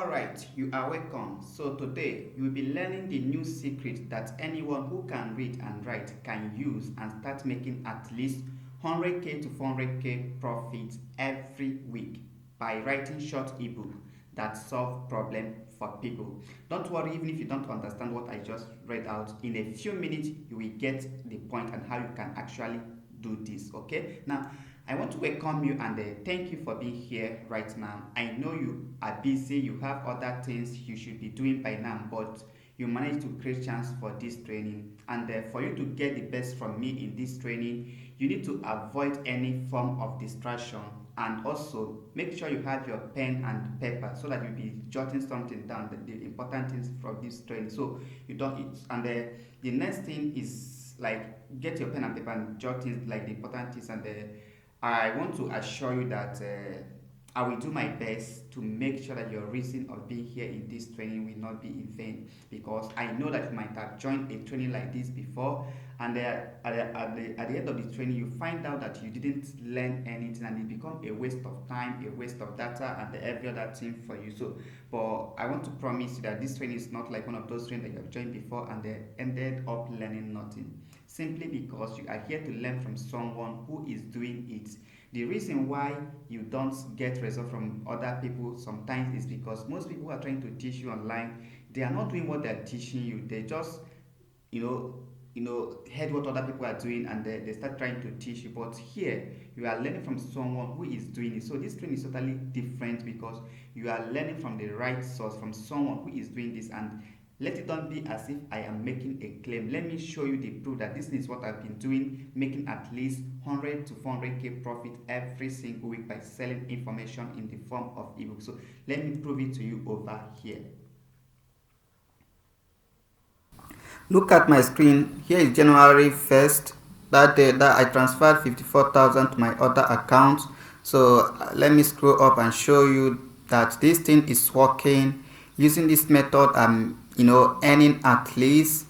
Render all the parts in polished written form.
Alright, you are welcome. So today you will be learning the new secret that anyone who can read and write can use and start making at least 100k to 400k profit every week by writing short ebook that solve problem for people. Don't worry, even if you don't understand what I just read out, in a few minutes you will get the point and how you can actually do this. Okay, now I want to welcome you and thank you for being here right now. I know you are busy, you have other things you should be doing by now, but you managed to create chance for this training. And for you to get the best from me in this training, you need to avoid any form of distraction, and also make sure you have your pen and paper so that you'll be jotting something down, the important things from this training. So you don't, and the next thing is like get your pen and paper and jot things like the important things, and I want to assure you that I will do my best to make sure that your reason of being here in this training will not be in vain, because I know that you might have joined a training like this before, and at the end of the training you find out that you didn't learn anything and it become a waste of time, a waste of data, and every other thing for you. So but I want to promise you that this training is not like one of those trainings that you have joined before and they ended up learning nothing, simply because you are here to learn from someone who is doing it. The reason why you don't get results from other people sometimes is because most people who are trying to teach you online, they are not doing what they are teaching you. They just, you know, heard what other people are doing, and they start trying to teach you. But here you are learning from someone who is doing it. So this training is totally different because you are learning from the right source, from someone who is doing this. And let it not be as if I am making a claim. Let me show you the proof that this is what I've been doing, making at least 100 to 400k profit every single week by selling information in the form of ebook. So let me prove it to you over here. Look at my screen. Here is January 1st. That day that I transferred 54,000 to my other account. So let me scroll up and show you that this thing is working. Using this method, I'm earning at least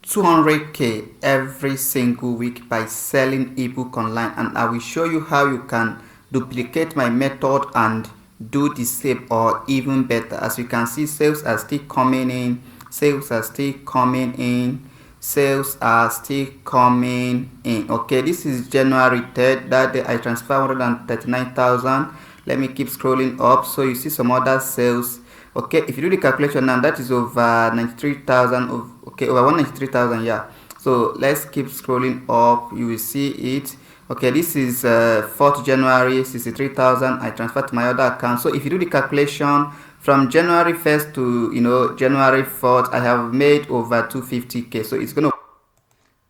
200k every single week by selling ebook online, and I will show you how you can duplicate my method and do the same or even better. As you can see, sales are still coming in, sales are still coming in, sales are still coming in. Okay, this is January 3rd. That day I transferred 139,000. Let me keep scrolling up so you see some other sales. Okay, if you do the calculation now, that is over 93,000. Okay, over 193,000. Yeah, so let's keep scrolling up, you will see it. Okay, this is 4th January, 63,000 I transferred to my other account. So if you do the calculation from January 1st to January 4th, I have made over 250k. So it's gonna,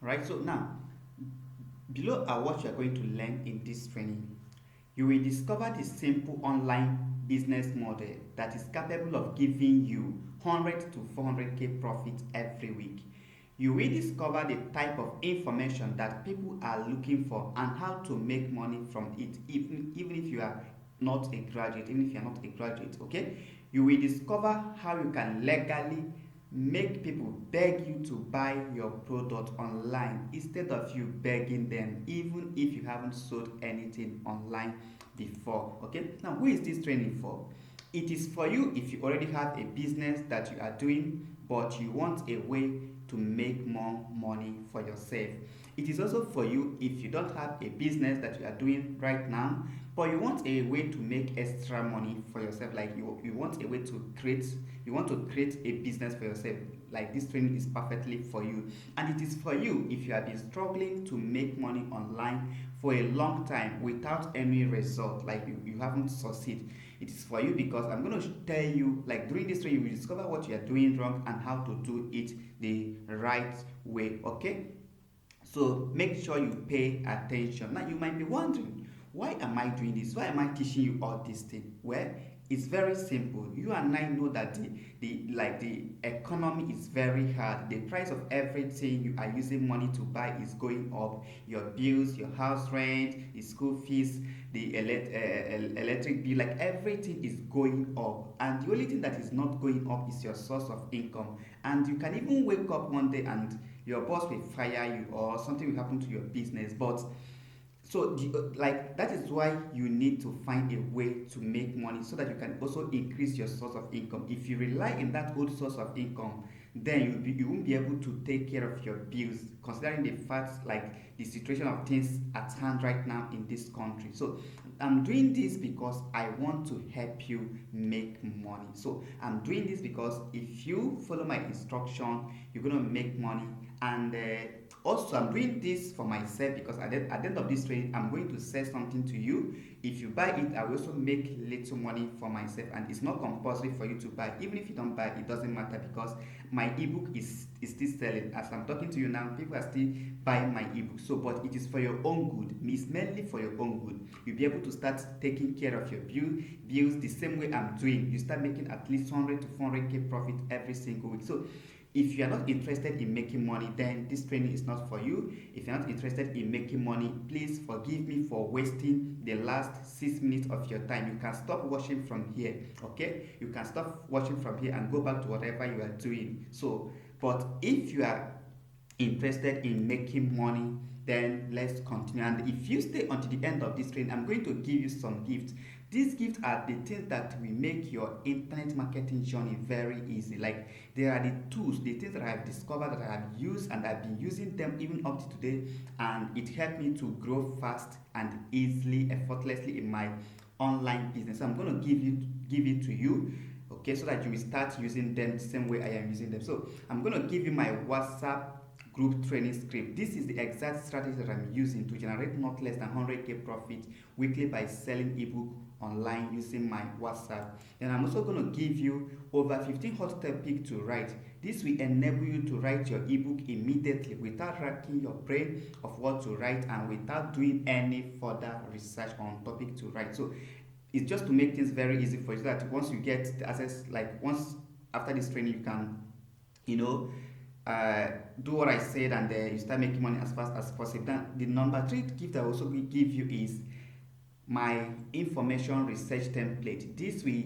right. So now below are what you are going to learn in this training. You will discover the simple online business model that is capable of giving you 100 to 400k profit every week. You will discover the type of information that people are looking for and how to make money from it, even if you are not a graduate, even if you are not a graduate, okay? You will discover how you can legally make people beg you to buy your product online instead of you begging them, even if you haven't sold anything online before. Okay, now who is this training for? It is for you if you already have a business that you are doing but you want a way to make more money for yourself. It is also for you if you don't have a business that you are doing right now but you want a way to make extra money for yourself, like you want a way to create, you want to create a business for yourself. Like this training is perfectly for you. And it is for you if you have been struggling to make money online for a long time without any result, like you haven't succeeded. It is for you because I'm going to tell you, like during this training you will discover what you are doing wrong and how to do it the right way. Okay, so make sure you pay attention. Now you might be wondering, why am I doing this? Why am I teaching you all these things? Well, it's very simple. You and I know that the economy is very hard. The price of everything you are using money to buy is going up. Your bills, your house rent, the school fees, the electric bill, like everything is going up. And the only thing that is not going up is your source of income. And you can even wake up one day and your boss will fire you or something will happen to your business. But So like that is why you need to find a way to make money so that you can also increase your source of income. If you rely in that old source of income, then you won't be able to take care of your bills, considering the fact like the situation of things at hand right now in this country. So I'm doing this because I want to help you make money. So I'm doing this because if you follow my instruction, you're gonna make money. And also I'm doing this for myself because at the end of this training I'm going to sell something to you. If you buy it, I will also make little money for myself, and it's not compulsory for you to buy. Even if you don't buy, it doesn't matter because my ebook is still selling. As I'm talking to you now, people are still buying my ebook. So but it is for your own good. It's mainly for your own good. You'll be able to start taking care of your bills the same way I'm doing. You start making at least 100 to 400k profit every single week. So if you are not interested in making money, then this training is not for you. If you're not interested in making money, please forgive me for wasting the last 6 minutes of your time. You can stop watching from here, okay? You can stop watching from here and go back to whatever you are doing. So but if you are interested in making money, then let's continue. And if you stay until the end of this training, I'm going to give you some gifts. These gifts are the things that will make your internet marketing journey very easy. Like there are the tools, the things that I have discovered, that I have used, and I've been using them even up to today, and it helped me to grow fast and easily, effortlessly in my online business. So I'm going to give it to you, okay, so that you will start using them the same way I am using them. So I'm going to give you my WhatsApp group training script. This is the exact strategy that I'm using to generate not less than 100k profit weekly by selling ebook online using my WhatsApp. Then I'm also going to give you over 15 hot topics to write. This will enable you to write your ebook immediately without racking your brain of what to write and without doing any further research on topic to write. So it's just to make things very easy for you, so that once you get the access, like once after this training, you can, you know, do what I said, and you start making money as fast as possible. Then the number 3 gift I also will give you is my information research template. This will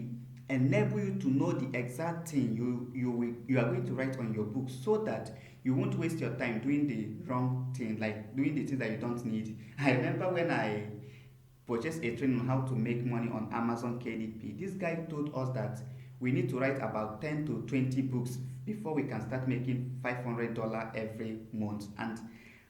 enable you to know the exact thing you are going to write on your book, so that you won't waste your time doing the wrong thing, like doing the things that you don't need. I remember when I purchased a training on how to make money on Amazon KDP. This guy told us that we need to write about 10 to 20 books before we can start making $500 every month. And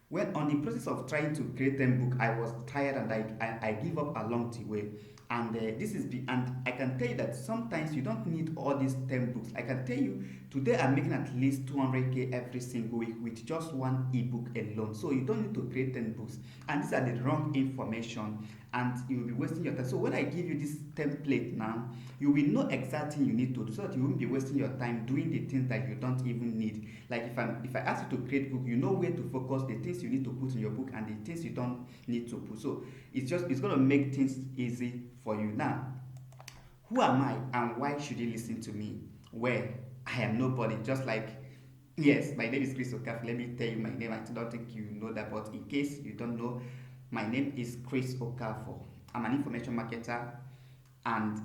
when on the process of trying to create 10 book, I was tired, and I give up along the way. And and I can tell you that sometimes you don't need all these 10 books. I can tell you today I'm making at least 200k every single week with just one ebook alone. So you don't need to create 10 books, and these are the wrong information, and you will be wasting your time. So when I give you this template now, you will know exactly you need to do, so that you won't be wasting your time doing the things that you don't even need. Like if I ask you to create book, you know where to focus, the things you need to put in your book and the things you don't need to put. So it's going to make things easy for you. Now, who am I and why should you listen to me? Well, I am nobody. Just like, yes, my name is Chris Okafor. Let me tell you my name. I don't think you know that, but in case you don't know, my name is Chris Okafor. I'm an information marketer, and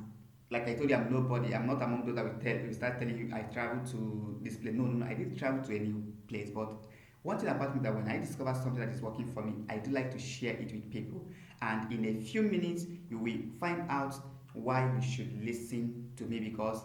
like I told you, I'm nobody. I'm not among those that will start telling you I travel to this place. No, I didn't travel to any place. But one thing about me, that when I discover something that is working for me, I do like to share it with people. And in a few minutes, you will find out why you should listen to me, because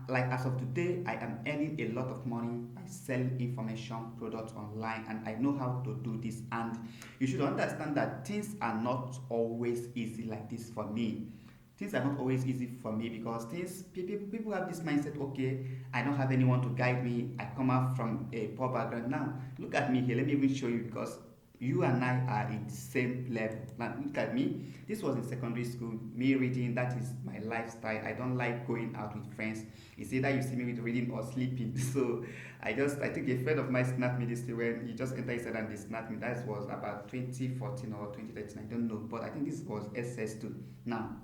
like as of today, I am earning a lot of money by selling information products online, and I know how to do this. And you should understand that things are not always easy like this for me. Things are not always easy for me because people have this mindset, okay, I don't have anyone to guide me. I come out from a poor background. Now look at me here. Let me even show you, because you and I are in the same level. Now look at me. This was in secondary school. Me reading, that is my lifestyle. I don't like going out with friends. It's either you see me with reading or sleeping. So I think a friend of mine snapped me this day when he just entered his head and they snapped me. That was about 2014 or 2013. I don't know, but I think this was SS2. Now,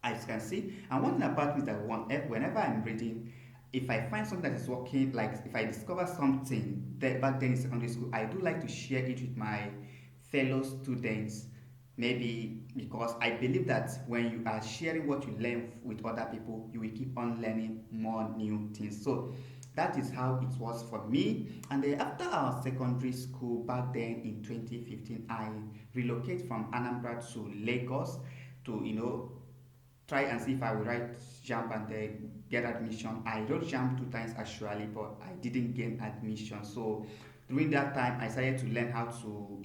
as you can see, and one thing about me is that whenever I'm reading, if I find something that is working, like if I discover something that back then in secondary school, I do like to share it with my fellow students. Maybe because I believe that when you are sharing what you learn with other people, you will keep on learning more new things. So that is how it was for me. And then after our secondary school back then in 2015, I relocated from Anambra to Lagos to try and see if I would write jump and get admission. I wrote jump 2 times actually, but I didn't gain admission. So during that time, I started to learn how to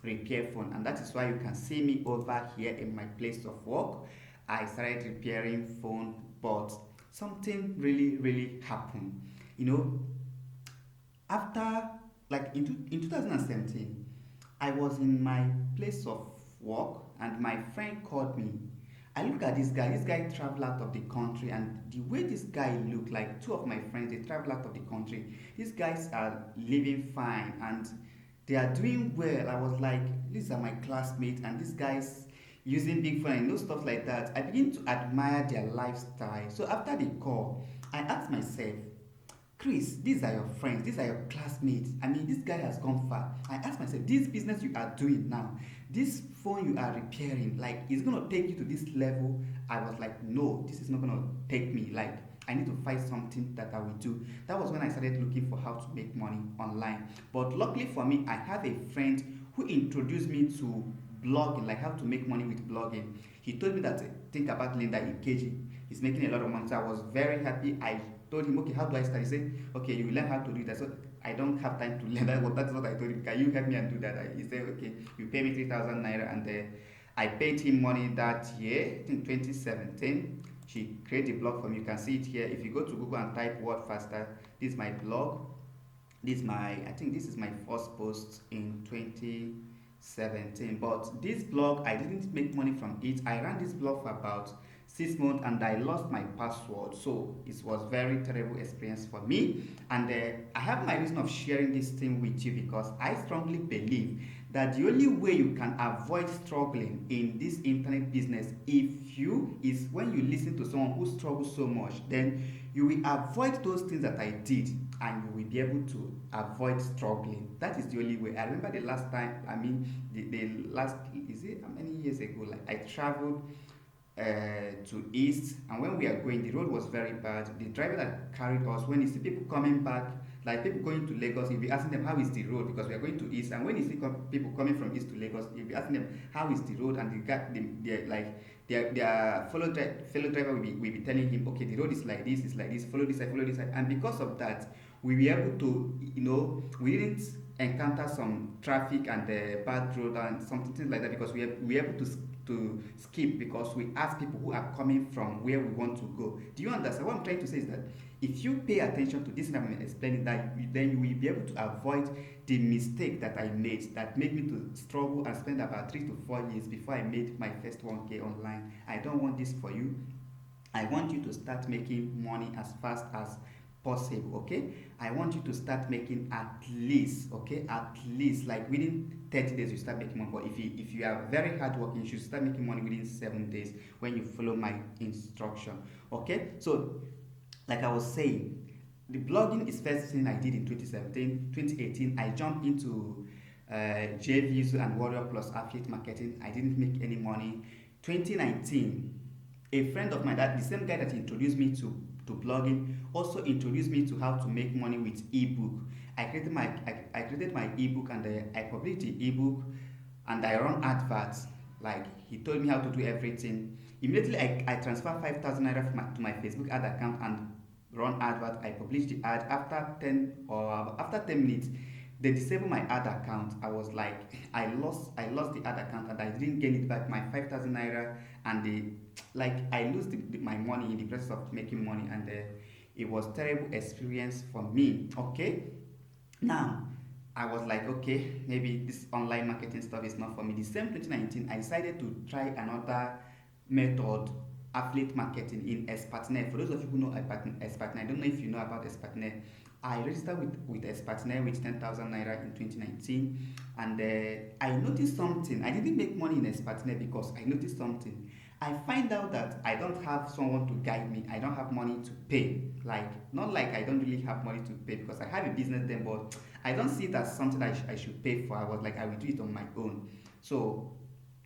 repair phone, and that is why you can see me over here in my place of work. I started repairing phone, but something really happened. You know, after like in 2017, I was in my place of work and my friend called me. I look at this guy traveled out of the country, and the way this guy looked, like two of my friends, they traveled out of the country. These guys are living fine and they are doing well. I was like, these are my classmates, and these guys using big phone and no stuff like that. I begin to admire their lifestyle. So after the call, I asked myself, Chris, these are your friends, these are your classmates. I mean, this guy has gone far. I asked myself, this business you are doing now, this phone you are repairing, like, is going to take you to this level? I was like, no, this is not going to take me. Like, I need to find something that I will do. That was when I started looking for how to make money online. But luckily for me, I have a friend who introduced me to blogging, like how to make money with blogging. He told me that think about Linda Ikeji. He's making a lot of money. So I was very happy. I told him, okay, how do I start? He said, okay, you learn how to do that. So I don't have time to learn that. But that's what I told him. Can you help me and do that? He said, okay, you pay me 3,000 naira. And I paid him money that year, I think 2017. She created a blog for me. You can see it here. If you go to Google and type word faster, this is my blog. I think this is my first post in 2017. But this blog, I didn't make money from it. I ran this blog for about 6 months and I lost my password. So it was very terrible experience for me. And I have my reason of sharing this thing with you because I strongly believe that the only way you can avoid struggling in this internet business is when you listen to someone who struggles so much, then you will avoid those things that I did and you will be able to avoid struggling. That is the only way. I remember the last time, I mean, the last, is it how many years ago? Like I traveled to east, and when we are going, the road was very bad. The driver that carried us, when he see people coming back, like people going to Lagos, he'll be asking them how is the road because we are going to east. And when you see people coming from east to Lagos, he'll be asking them how is the road, and their fellow driver will be telling him, okay, the road is like this, follow this side, follow this side. And because of that, we were able to, we didn't encounter some traffic and bad road and something like that because we were able to skip because we ask people who are coming from where we want to go. Do you understand? What I'm trying to say is that if you pay attention to this and I'm explaining that, then you will be able to avoid the mistake that I made that made me to struggle and spend about 3 to 4 years before I made my first 1K online. I don't want this for you. I want you to start making money as fast as possible. Okay, I want you to start making at least like within 30 days you start making money. But if you are very hardworking, you should start making money within 7 days when you follow my instruction. Okay, so like I was saying, the blogging is first thing I did in 2017. 2018 I jumped into JVs and Warrior Plus affiliate marketing. I didn't make any money. 2019, a friend of mine, that the same guy that introduced me to blogging, also introduced me to how to make money with ebook. I created my ebook and I published the ebook and I run adverts. Like he told me how to do everything. Immediately I transferred 5,000 naira to my Facebook ad account and run advert. I published the ad. After 10 minutes they disabled my ad account. I was like, I lost the ad account and I didn't gain it back, my 5,000 naira, and I lose my money in the process of making money, and it was terrible experience for me. Okay, now I was like, okay, maybe this online marketing stuff is not for me. The same 2019, I decided to try another method, affiliate marketing in Espartner. For those of you who know Espartner, I don't know if you know about Espartner. I registered with Espartner with 10,000 naira in 2019, and I noticed something. I didn't make money in Espartner because I noticed something. I find out that I don't have someone to guide me. I don't have money to pay. Not like I don't really have money to pay because I have a business then, but I don't see it as something I should pay for. I was like, I will do it on my own. So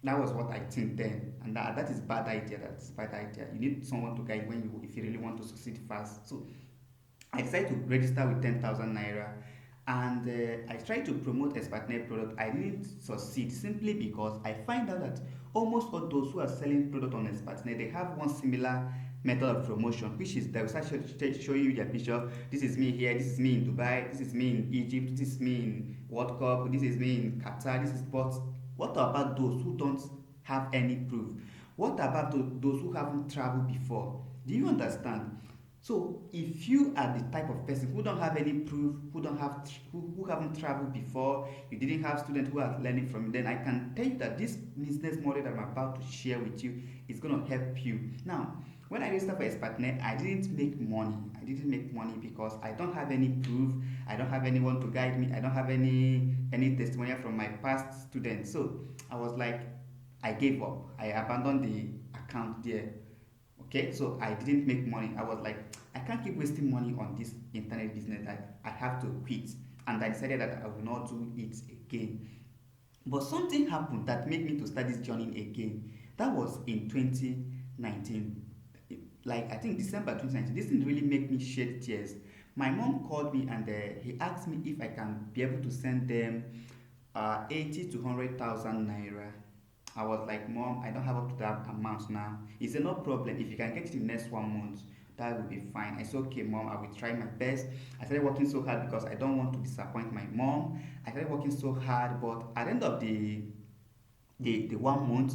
that was what I think then, and that is bad idea. That's bad idea. You need someone to guide if you really want to succeed fast. So I decided to register with 10,000 naira, and I tried to promote a partner product. I didn't succeed simply because I find out that almost all those who are selling product on Partner, they have one similar method of promotion, which is they will start show you their picture. This is me here, this is me in Dubai, this is me in Egypt, this is me in World Cup, this is me in Qatar, this is but what about those who don't have any proof? What about those who haven't traveled before? Do you understand? So if you are the type of person who don't have any proof, who haven't traveled before, you didn't have students who are learning from you, then I can tell you that this business model that I'm about to share with you is going to help you. Now, when I registered for a partner, I didn't make money. I didn't make money because I don't have any proof. I don't have anyone to guide me. I don't have any testimonial from my past students. So I was like, I gave up. I abandoned the account there. Okay, so I didn't make money. I was like, I can't keep wasting money on this internet business. I have to quit. And I decided that I will not do it again. But something happened that made me to start this journey again. That was in 2019. Like I think December 2019. This didn't really make me shed tears. My mom called me and he asked me if I can be able to send them 80 to 100,000 naira. I was like, Mom, I don't have up to that amount now. He said, no problem. If you can get it in the next 1 month, that will be fine. I said, okay, Mom, I will try my best. I started working so hard because I don't want to disappoint my mom. I started working so hard, but at the end of the 1 month,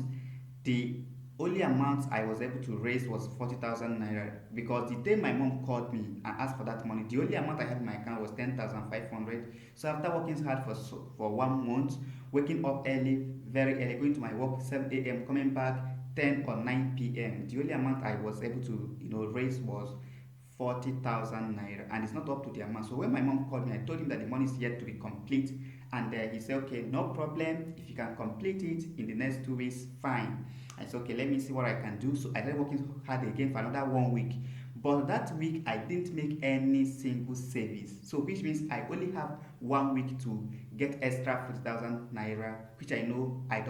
the only amount I was able to raise was 40,000 naira because the day my mom called me and asked for that money, the only amount I had in my account was 10,500. So after working hard for 1 month, waking up early, very early, going to my work 7 a.m., coming back 10 or 9 p.m., the only amount I was able to raise was 40,000 naira, and it's not up to the amount. So when my mom called me, I told him that the money is yet to be complete, and he said, okay, no problem. If you can complete it in the next 2 weeks, fine. I said, okay, let me see what I can do. So I started working hard again for another 1 week. But that week I didn't make any single savings. So which means I only have 1 week to get extra 40,000 naira, which I know I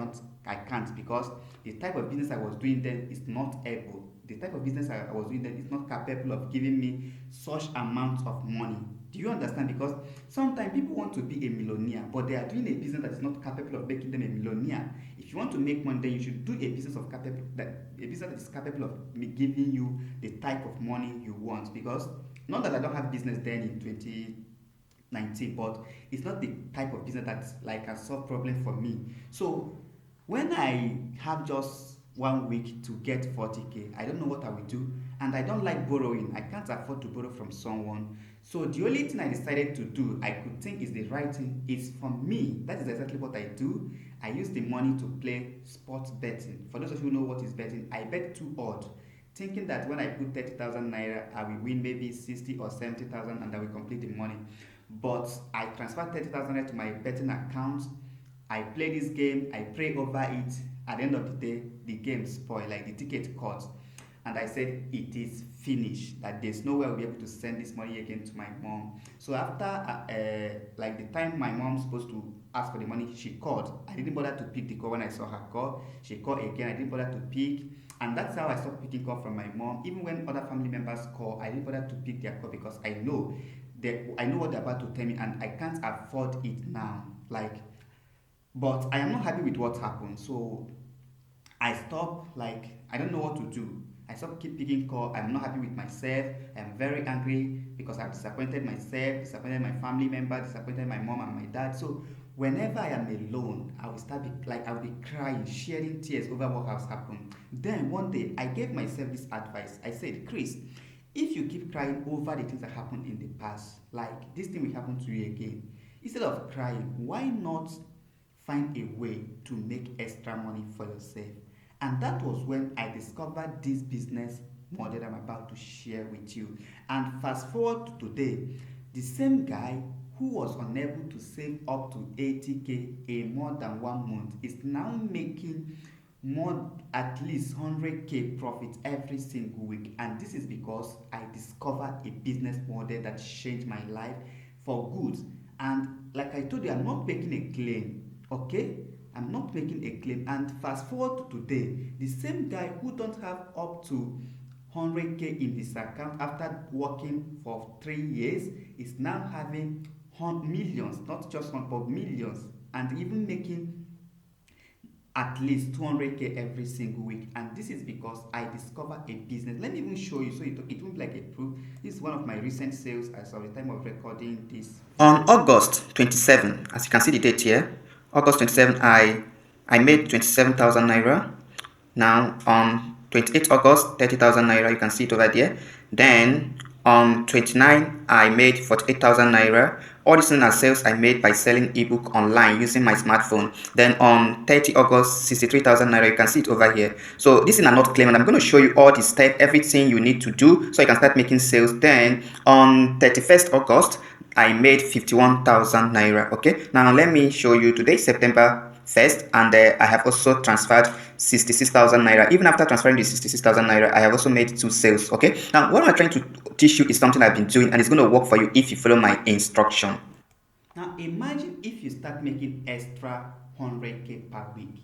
can't because the type of business I was doing then is not able. The type of business I was doing then is not capable of giving me such amount of money. Do you understand? Because sometimes people want to be a millionaire, but they are doing a business that is not capable of making them a millionaire. If you want to make money, then you should do a business that is capable of giving you the type of money you want. Because not that I don't have business then in 2019, but it's not the type of business that's like a solve problem for me. So when I have just 1 week to get 40k, I don't know what I will do, and I don't like borrowing. I can't afford to borrow from someone. So the only thing I decided to do, I could think is the right thing, is for me. That is exactly what I do. I use the money to play sports betting. For those of you who know what is betting, I bet 2 odd, thinking that when I put 30,000 naira, I will win maybe 60 or 70,000 and I will complete the money. But I transfer 30,000 naira to my betting account. I play this game, I pray over it. At the end of the day, the game spoiled, like the ticket cut. And I said, it is finished, that there's no way I'll be able to send this money again to my mom. So after, like the time my mom's supposed to ask for the money, she called. I didn't bother to pick the call when I saw her call. She called again, I didn't bother to pick. And that's how I stopped picking call from my mom. Even when other family members call, I didn't bother to pick their call because I know what they're about to tell me and I can't afford it now. But I am not happy with what happened. So I stopped, like, I don't know what to do. I stopped keep picking call. I'm not happy with myself. I'm very angry because I've disappointed myself, disappointed my family member, disappointed my mom and my dad. So whenever I am alone, I will I'll be crying, shedding tears over what has happened. Then one day I gave myself this advice. I said, Chris, if you keep crying over the things that happened in the past, like this thing will happen to you again, instead of crying, why not find a way to make extra money for yourself? And that was when I discovered this business model I'm about to share with you. And fast forward to today, the same guy who was unable to save up to 80k in more than 1 month is now making more, at least 100k profit every single week. And this is because I discovered a business model that changed my life for good. And like I told you, I'm not making a claim, okay? I'm not making a claim. And fast forward to today, the same guy who don't have up to 100k in his account after working for 3 years is now having millions, not just one but millions, and even making at least 200k every single week. And this is because I discovered a business. Let me even show you so it won't be like a proof. This is one of my recent sales as of the time of recording this On video. August 27, as you can see the date here, August 27, I made 27,000 naira. Now on 28 August, 30,000 naira, you can see it over there. Then on 29, I made 48,000 naira. All these are sales I made by selling ebook online using my smartphone. Then on 30 August, 63,000 naira, you can see it over here. So this is not claim, and I'm going to show you all the steps, everything you need to do so you can start making sales. Then on 31st August, I made 51,000 naira. Okay, now let me show you today, September 1st, and I have also transferred 66,000 naira. Even after transferring the 66,000 naira, I have also made 2 sales. Okay, now what I'm trying to teach you is something I've been doing, and it's going to work for you if you follow my instruction. Now imagine if you start making extra 100k per week.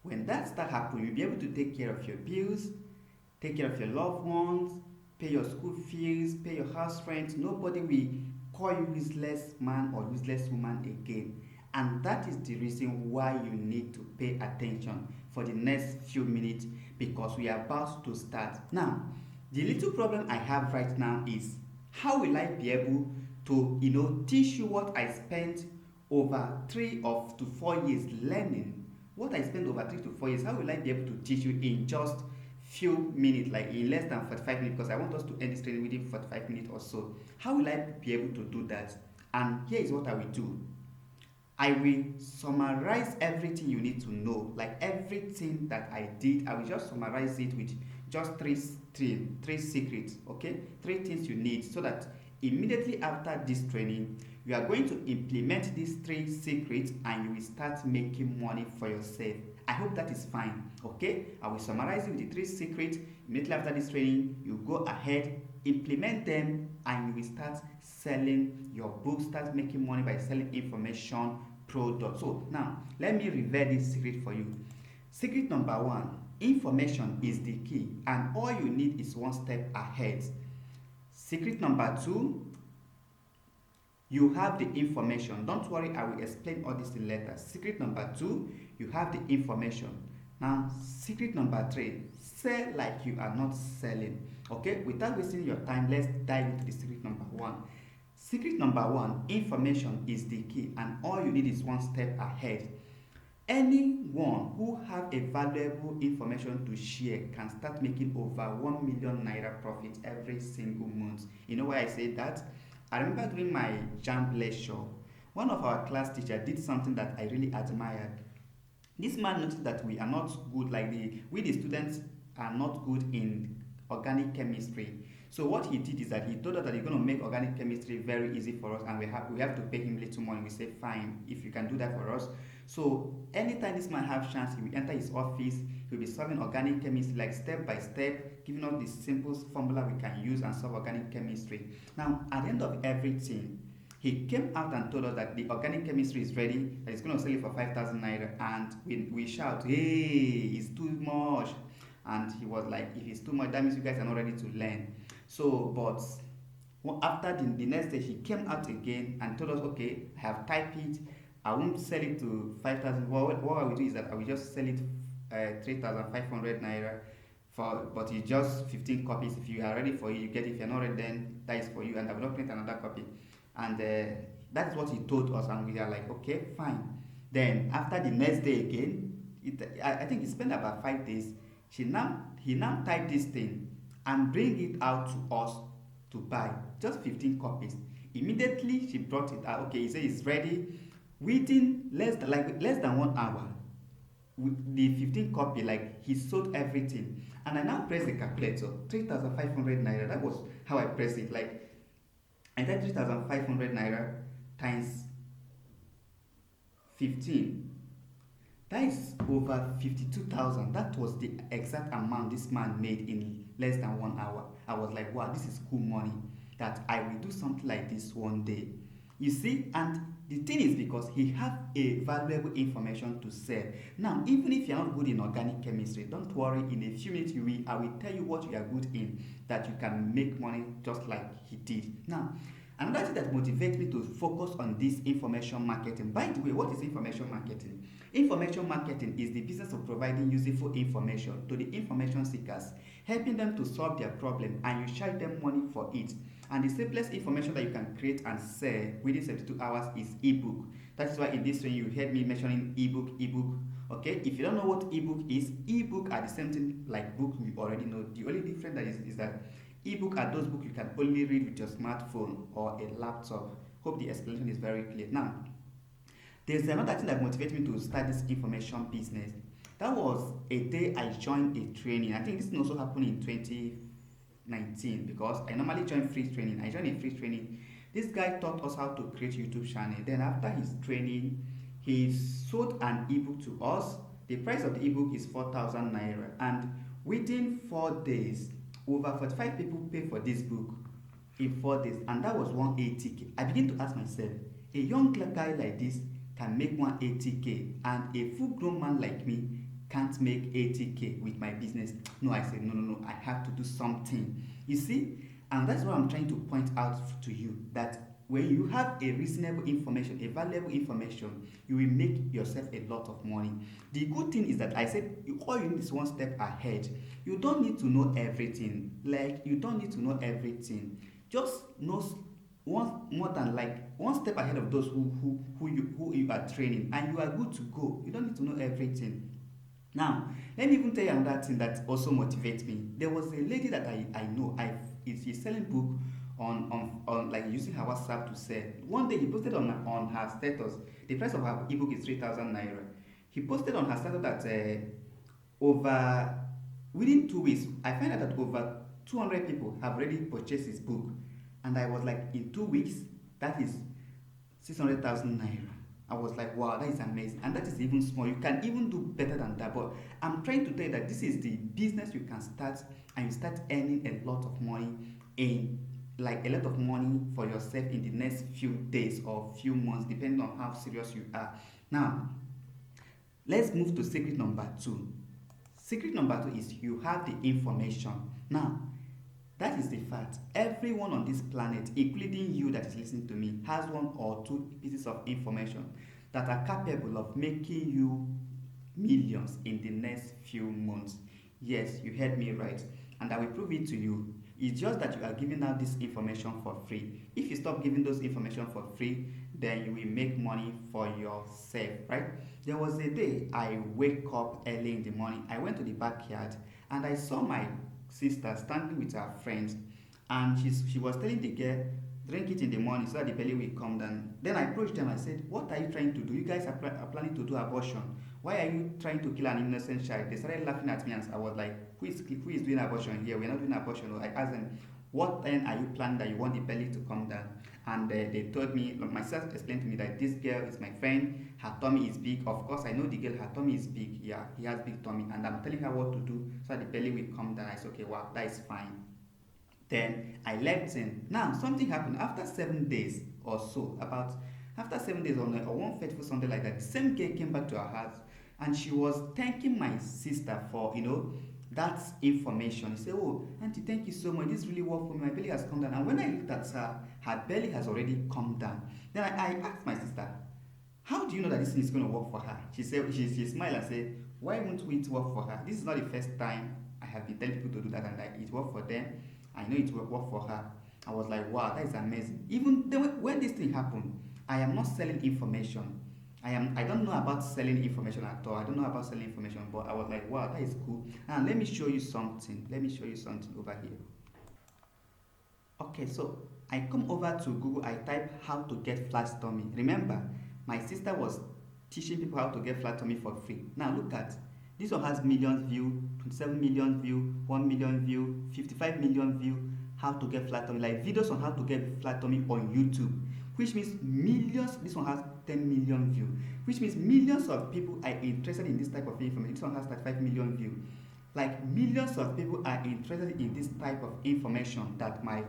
When that start happen, you'll be able to take care of your bills, take care of your loved ones, pay your school fees, pay your house rent. Nobody will call you useless man or useless woman again. And that is the reason why you need to pay attention for the next few minutes, because we are about to start. Now, the little problem I have right now is how will I be able to teach you what I spent over 3 to 4 years learning. What I spent over 3 to 4 years, how will I be able to teach you in just few minutes, like in less than 45 minutes, because I want us to end this training within 45 minutes or so. How will I be able to do that? And here is what I will do. I will summarize everything you need to know, like everything that I did. I will just summarize it with just three secrets, okay? 3 things you need, so that immediately after this training, you are going to implement these 3 secrets and you will start making money for yourself. I hope that is fine, okay? I will summarize it with the 3 secrets. Immediately after this training, you go ahead, implement them, and you will start selling your book, start making money by selling information product. So now let me reveal this secret for you. Secret number 1: information is the key, and all you need is one step ahead. Secret number 2: you have the information. Don't worry, I will explain all this in later. Secret number 2: you have the information. Now secret number 3: sell like you are not selling. Okay, without wasting your time, let's dive into the secret number 1. Secret number 1: information is the key, and all you need is one step ahead. Anyone who have a valuable information to share can start making over 1 million naira profit every single month. You know why I say that? I remember during my JAMB lecture, one of our class teacher did something that I really admired. This man noticed that we are not good, like the students are not good in organic chemistry. So what he did is that he told us that he's going to make organic chemistry very easy for us, and we have to pay him little money. We say fine, if you can do that for us. So anytime this man have chance, he will enter his office. He will be solving organic chemistry, like step by step, giving us the simple formula we can use and solve organic chemistry. Now at the end of everything, he came out and told us that the organic chemistry is ready, that he's going to sell it for 5,000 naira, and we shout, hey, it's too much. And he was like, if it's too much, that means you guys are not ready to learn. So but after the next day, he came out again and told us, okay, I have typed it, I won't sell it to 5,000. What I will do is that I will just sell it 3,500 naira for, but it's just 15 copies. If you are ready for it, you get it. If you're not ready, then that is for you, and I will not print another copy. And that's what he told us, and we are like, okay, fine. Then after the next day again, I think he spent about 5 days. He now typed this thing and bring it out to us to buy just 15 copies. Immediately she brought it out. Okay, he said it's ready. Within less than 1 hour, with the 15 copy, like he sold everything. And I now press the calculator, 3,500 naira. That was how I pressed it. Like I typed 3,500 naira times 15. That is over 52,000. That was the exact amount this man made in less than 1 hour. I was like, wow, this is cool money. That I will do something like this one day. You see, and The thing is because he have a valuable information to sell. Now, even if you're not good in organic chemistry, don't worry. In a few minutes, I will tell you what you are good in, that you can make money just like he did. Now, another thing that motivates me to focus on this information marketing. By the way, what is information marketing? Information marketing is the business of providing useful information to the information seekers, helping them to solve their problem, and you charge them money for it. And the simplest information that you can create and sell within 72 hours is ebook. That is why in this training you heard me mentioning ebook. Okay, if you don't know what ebook is, ebook are the same thing like book we already know. The only difference that is that ebook are those books you can only read with your smartphone or a laptop. Hope the explanation is very clear. Now, there's another thing that motivates me to start this information business. That was a day I joined a training. I think this also happened in 2019 because I normally join free training. I joined a free training. This guy taught us how to create YouTube channel. Then after his training, he sold an ebook to us. The price of the ebook is 4,000 naira, and within 4 days, over 45 people pay for this book in 4 days, and that was 180k. I begin to ask myself, a young guy like this can make 180k, and a full-grown man like me can't make 80k with my business. No, I said, no, I have to do something. You see, and that's what I'm trying to point out to you, that when you have a reasonable information, a valuable information, you will make yourself a lot of money. The good thing is that I said all you need is one step ahead. You don't need to know everything. Like, you don't need to know everything. Just know one more than like one step ahead of those who you are training, and you are good to go. You don't need to know everything. Now, let me even tell you another thing that also motivates me. There was a lady that I know. She's selling book on like using her WhatsApp to sell. One day he posted on her status. The price of her ebook is 3,000 naira. He posted on her status that over within 2 weeks, I find out that over 200 people have already purchased his book, and I was like, in 2 weeks, that is 600,000 naira. I was like, wow, that is amazing. And that is even small. You can even do better than that. But I'm trying to tell you that this is the business you can start, and you start earning a lot of money in like a lot of money for yourself in the next few days or few months, depending on how serious you are. Now, let's move to secret number 2. Secret number 2 is you have the information. Now, that is the fact. Everyone on this planet, including you that is listening to me, has one or two pieces of information that are capable of making you millions in the next few months. Yes, you heard me right. And I will prove it to you. It's just that you are giving out this information for free. If you stop giving those information for free, then you will make money for yourself, right? There was a day I wake up early in the morning. I went to the backyard and I saw my sister standing with her friends, and she was telling the girl, drink it in the morning so that the belly will come down. Then I approached them. I said, what are you trying to do? You guys are planning to do abortion. Why are you trying to kill an innocent child? They started laughing at me, and I was like, who is doing abortion here? We're not doing abortion. I asked them, what then are you planning that you want the belly to come down? And they told me, my sister explained to me that this girl is my friend, her tummy is big. Of course, I know the girl, her tummy is big. Yeah, he has big tummy, and I'm telling her what to do so that the belly will come down. I said, okay, wow, that is fine. Then I left him. Now, something happened after 7 days or so, after 7 days on one fateful Sunday like that, the same girl came back to her house, and she was thanking my sister for, that information. She said, oh, auntie, thank you so much. This really worked for me. My belly has come down. And when I looked at her belly has already come down. Then I asked my sister, how do you know that this thing is going to work for her? She said, she smiled and said, why won't it work for her? This is not the first time I have been telling people to do that, and it worked for them. I know it will work for her. I was like, wow, that is amazing. Even then, when this thing happened, I am not selling information. I don't know about selling information at all. I don't know about selling information, but I was like, wow, that is cool. And let me show you something. Let me show you something over here. Okay, so I come over to Google, I type how to get flat tummy. Remember, my sister was teaching people how to get flat tummy for free. Now look at this one, has millions view, 27 million view, 1 million view, 55 million view, how to get flat tummy, like videos on how to get flat tummy on YouTube, which means millions. This one has 10 million view, which means millions of people are interested in this type of information. This one has 35 million view. Like, millions of people are interested in this type of information that my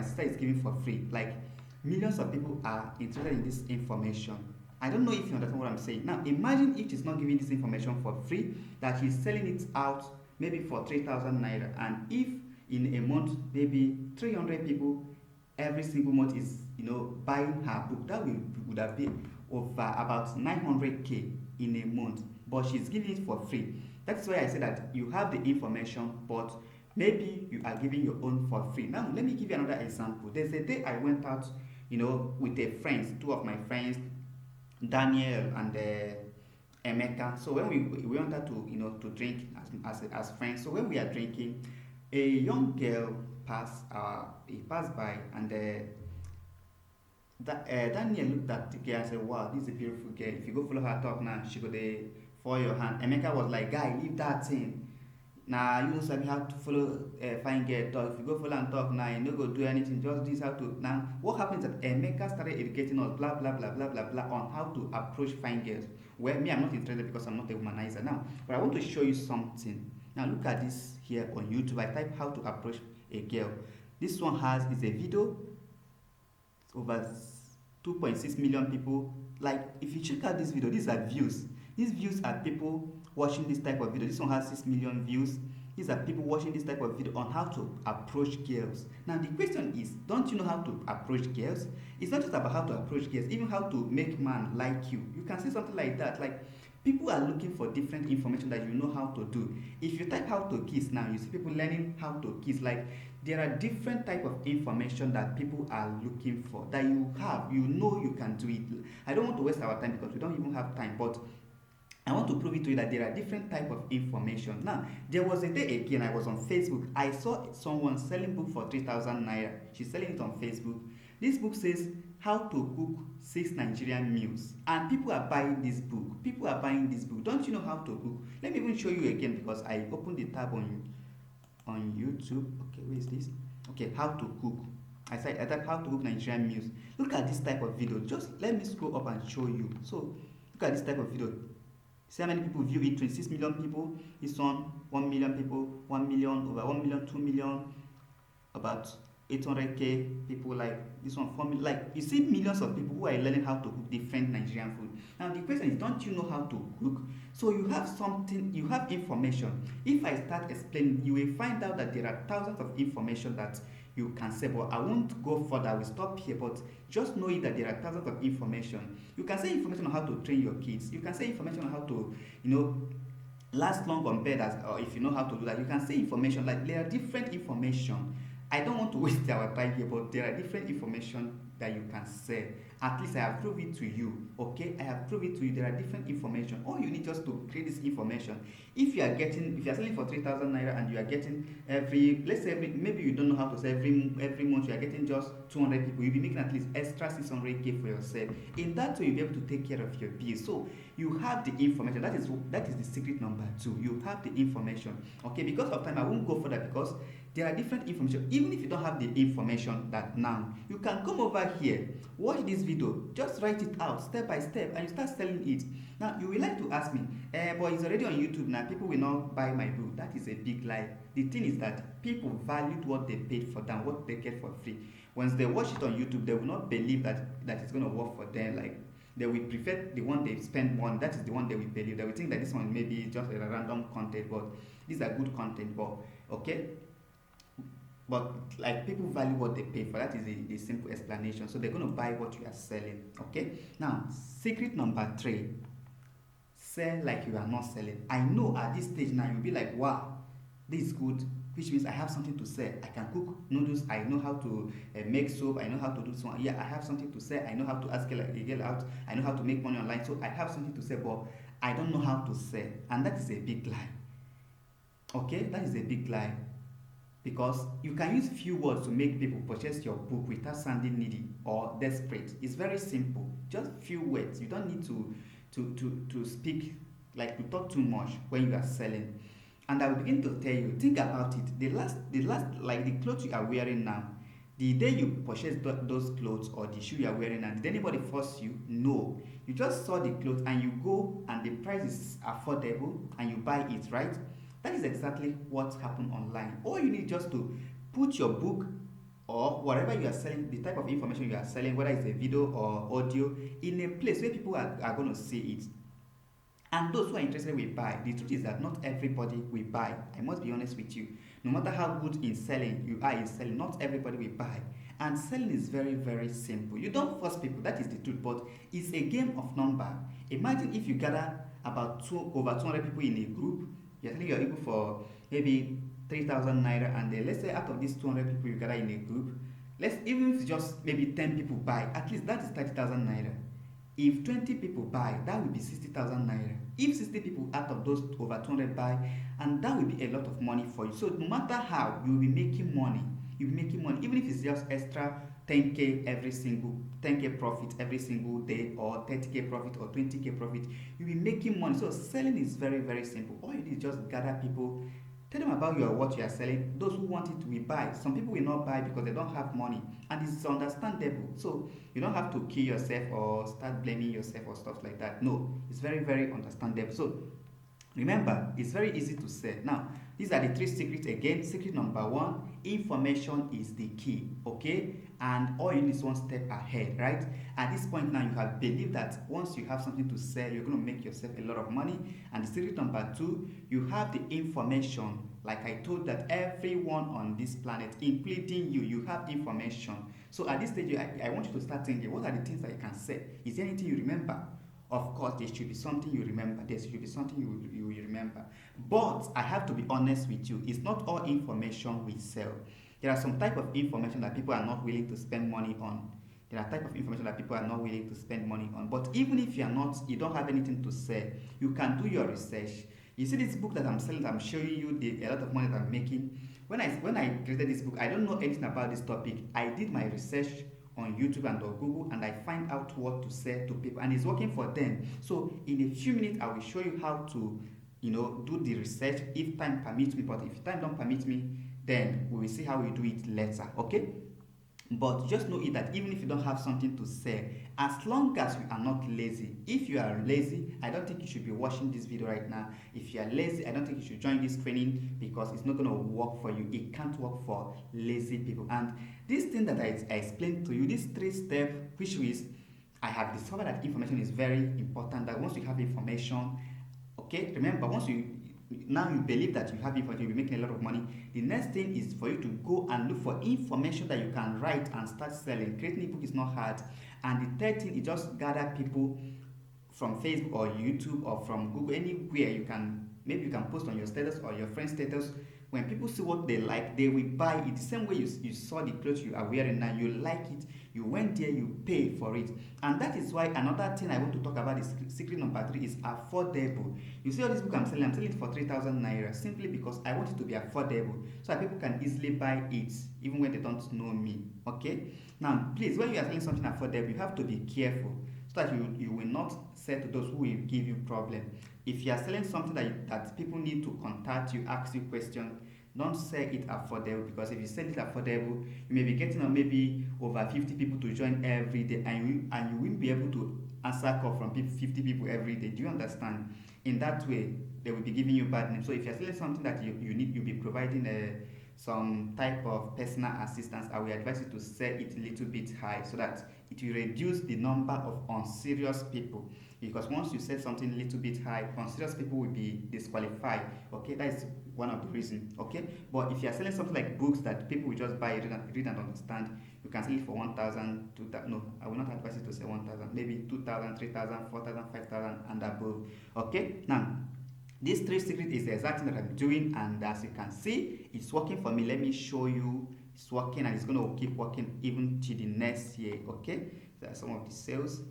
sister is giving for free. Like, Millions of people are interested in this information. I don't know if you understand what I'm saying. Now, imagine if she's not giving this information for free, that she's selling it out maybe for 3,000 naira, and if in a month maybe 300 people every single month is buying her book, that would have been over about 900k in a month, but she's giving it for free. That's why I say that you have the information, but maybe you are giving your own for free. Now let me give you another example. There's a day I went out with a friends, two of my friends, Daniel and Emeka. So when we wanted to drink as friends. So when we are drinking, a young girl passed by, and Daniel looked at the girl and said, "Wow, this is a beautiful girl. If you go follow her talk now, she go dey for your hand." Emeka was like, "Guy, leave that thing. Nah, you know sabi how to follow fine girl talk. If you go follow and talk now, you no go do anything. Just this how to." Now, what happens is that Emeka started educating us, blah blah blah blah blah blah, on how to approach fine girls. Well, me, I'm not interested because I'm not a womanizer now. But I want to show you something. Now, look at this here on YouTube. I type how to approach a girl. This one is a video, over 2.6 million people. Like, if you check out this video, these are views. These views are people watching this type of video. This one has 6 million views. These are people watching this type of video on how to approach girls. Now the question is, don't you know how to approach girls? It's not just about how to approach girls, even how to make man like you. You can say something like that. Like, people are looking for different information that you know how to do. If you type how to kiss now, you see people learning how to kiss. Like, there are different type of information that people are looking for, that you have, you can do it. I don't want to waste our time because we don't even have time, but I want to prove it to you that there are different type of information. Now, there was a day again, I was on Facebook. I saw someone selling book for 3,000 naira. She's selling it on Facebook. This book says how to cook 6 Nigerian meals, and people are buying this book. People are buying this book. Don't you know how to cook? Let me even show you again, because I opened the tab on YouTube. Okay, where is this? Okay, how to cook. I type how to cook Nigerian meals. Look at this type of video. Just let me scroll up and show you. So look at this type of video. See how many people view it? 26 million people. This one, 1 million people, 1 million, over 1 million, 2 million, about 800k people. Like this one, 4 million. Like, you see millions of people who are learning how to cook different Nigerian food. Now the question is, don't you know how to cook? So you have something, you have information. If I start explaining, you will find out that there are thousands of information that you can say, but I won't go further. I will stop here, but just know it that there are thousands of information. You can say information on how to train your kids. You can say information on how to, last long on bed, or if you know how to do that. You can say information, like there are different information. I don't want to waste our time here, but there are different information that you can say. At least I have proved it to you. Okay, I have proved it to you. There are different information. All you need just to create this information. If you are selling for 3,000 naira and you are getting maybe you don't know how to sell every month, you are getting just 200 people, you'll be making at least extra 600k for yourself. In that way, you'll be able to take care of your bills. So you have the information. That is the secret number 2. You have the information. Okay, because of time, I won't go further, because there are different information. Even if you don't have the information that now, you can come over here, watch this video, just write it out step by step, and you start selling it. Now you will like to ask me, but it's already on YouTube now, people will not buy my book. That is a big lie. The thing is that people valued what they paid for than what they get for free. Once they watch it on YouTube, they will not believe that it's going to work for them. Like, they will prefer the one they spend more on. That is the one they will believe. They will think that this one may be just a random content, but these are good content. But okay, but like, people value what they pay for. That is the simple explanation. So they're going to buy what you are selling. Okay, now secret number 3: sell like you are not selling. I know at this stage now you'll be like, wow, this is good, which means I have something to sell. I can cook noodles, I know how to make soap, I know how to do so. Yeah, I have something to sell. I know how to ask a girl out, I know how to make money online. So I have something to sell, but I don't know how to sell. And that is a big lie. Okay, that is a big lie. Because you can use few words to make people purchase your book without sounding needy or desperate. It's very simple. Just few words. You don't need to speak, like, to talk too much when you are selling. And I will begin to tell you, think about it. The last, like the clothes you are wearing now, the day you purchase those clothes, or the shoe you are wearing now, did anybody force you? No. You just saw the clothes and you go, and the price is affordable, and you buy it, right? That is exactly what happened online. All you need just to put your book or whatever you are selling, the type of information you are selling, whether it's a video or audio, in a place where people are going to see it. And those who are interested will buy. The truth is that not everybody will buy. I must be honest with you. No matter how good in selling you are in selling, not everybody will buy. And selling is very, very simple. You don't force people, that is the truth, but it's a game of number. Imagine if you gather about over 200 people in a group, you're telling your ebook for maybe 3,000 naira, and then let's say out of these 200 people you gather in a group, even if just maybe 10 people buy, at least that is 30,000 naira. If 20 people buy, that will be 60,000 naira. If 60 people out of those over 200 buy, and that will be a lot of money for you. So no matter how, you will be making money. You'll be making money, even if it's just extra 10k profit every single day, or 30k profit or 20k profit. You'll be making money. So selling is very, very simple. All you need is just gather people. Tell them about what you are selling. Those who want it will buy. Some people will not buy because they don't have money, and it's understandable. So you don't have to kill yourself or start blaming yourself or stuff like that. No, it's very, very understandable. So remember, it's very easy to sell. Now, these are the 3 secrets again. Secret number 1, information is the key, okay? And all you need is one step ahead, right? At this point now, you have believed that once you have something to sell, you're going to make yourself a lot of money. And the secret number 2, you have the information. Like I told that everyone on this planet, including you have information. So at this stage, I want you to start thinking, what are the things that you can say? Is there anything you remember? Of course, there should be something you remember. There should be something you remember. But I have to be honest with you. It's not all information we sell. There are some type of information that people are not willing to spend money on. There are type of information that people are not willing to spend money on. But even if you don't have anything to sell, you can do your research. You see this book that I'm selling, I'm showing you a lot of money that I'm making. When I created this book, I don't know anything about this topic. I did my research on YouTube and on Google, and I find out what to sell to people, and it's working for them. So in a few minutes, I will show you how to, do the research if time permits me. But if time don't permit me, then we will see how we do it later. Okay? But just know it that even if you don't have something to sell, as long as you are not lazy. If you are lazy, I don't think you should be watching this video right now. If you are lazy, I don't think you should join this training, because it's not going to work for you. It can't work for lazy people. And this thing that I explained to you, this 3 steps, which is, I have discovered that information is very important. That once you have information, okay, remember, now you believe that you have information, you'll be making a lot of money. The next thing is for you to go and look for information that you can write and start selling. Creating ebook is not hard. And the third thing is just gather people from Facebook or YouTube or from Google, anywhere maybe you can post on your status or your friend's status. When people see what they like, they will buy it. The same way you saw the clothes you are wearing now, you like it, you went there, you pay for it. And that is why another thing I want to talk about is secret number 3 is affordable. You see all this book I'm selling it for 3,000 naira simply because I want it to be affordable, so that people can easily buy it even when they don't know me. Okay? Now, please, when you are selling something affordable, you have to be careful so that you will not sell to those who will give you problem. If you are selling something that people need to contact you, ask you questions, don't sell it affordable, because if you sell it affordable, you may be getting maybe over 50 people to join every day, and you won't be able to answer call from 50 people every day. Do you understand? In that way, they will be giving you bad names. So if you're selling something that you'll be providing some type of personal assistance, I will advise you to sell it a little bit high, so that it will reduce the number of unserious people. Because once you sell something a little bit high, unserious people will be disqualified. Okay, that is one of the reasons. Okay, but if you are selling something like books that people will just buy, read and understand, you can sell it for 1,000, 2,000. No, I will not advise you to sell 1,000. Maybe 2,000, 3,000, 4,000, 5,000, and above. Okay, now this 3 secret is the exact thing that I'm doing, and as you can see, it's working for me. Let me show you. It's working, and it's going to keep working even till the next year. Okay, there are some of the sales.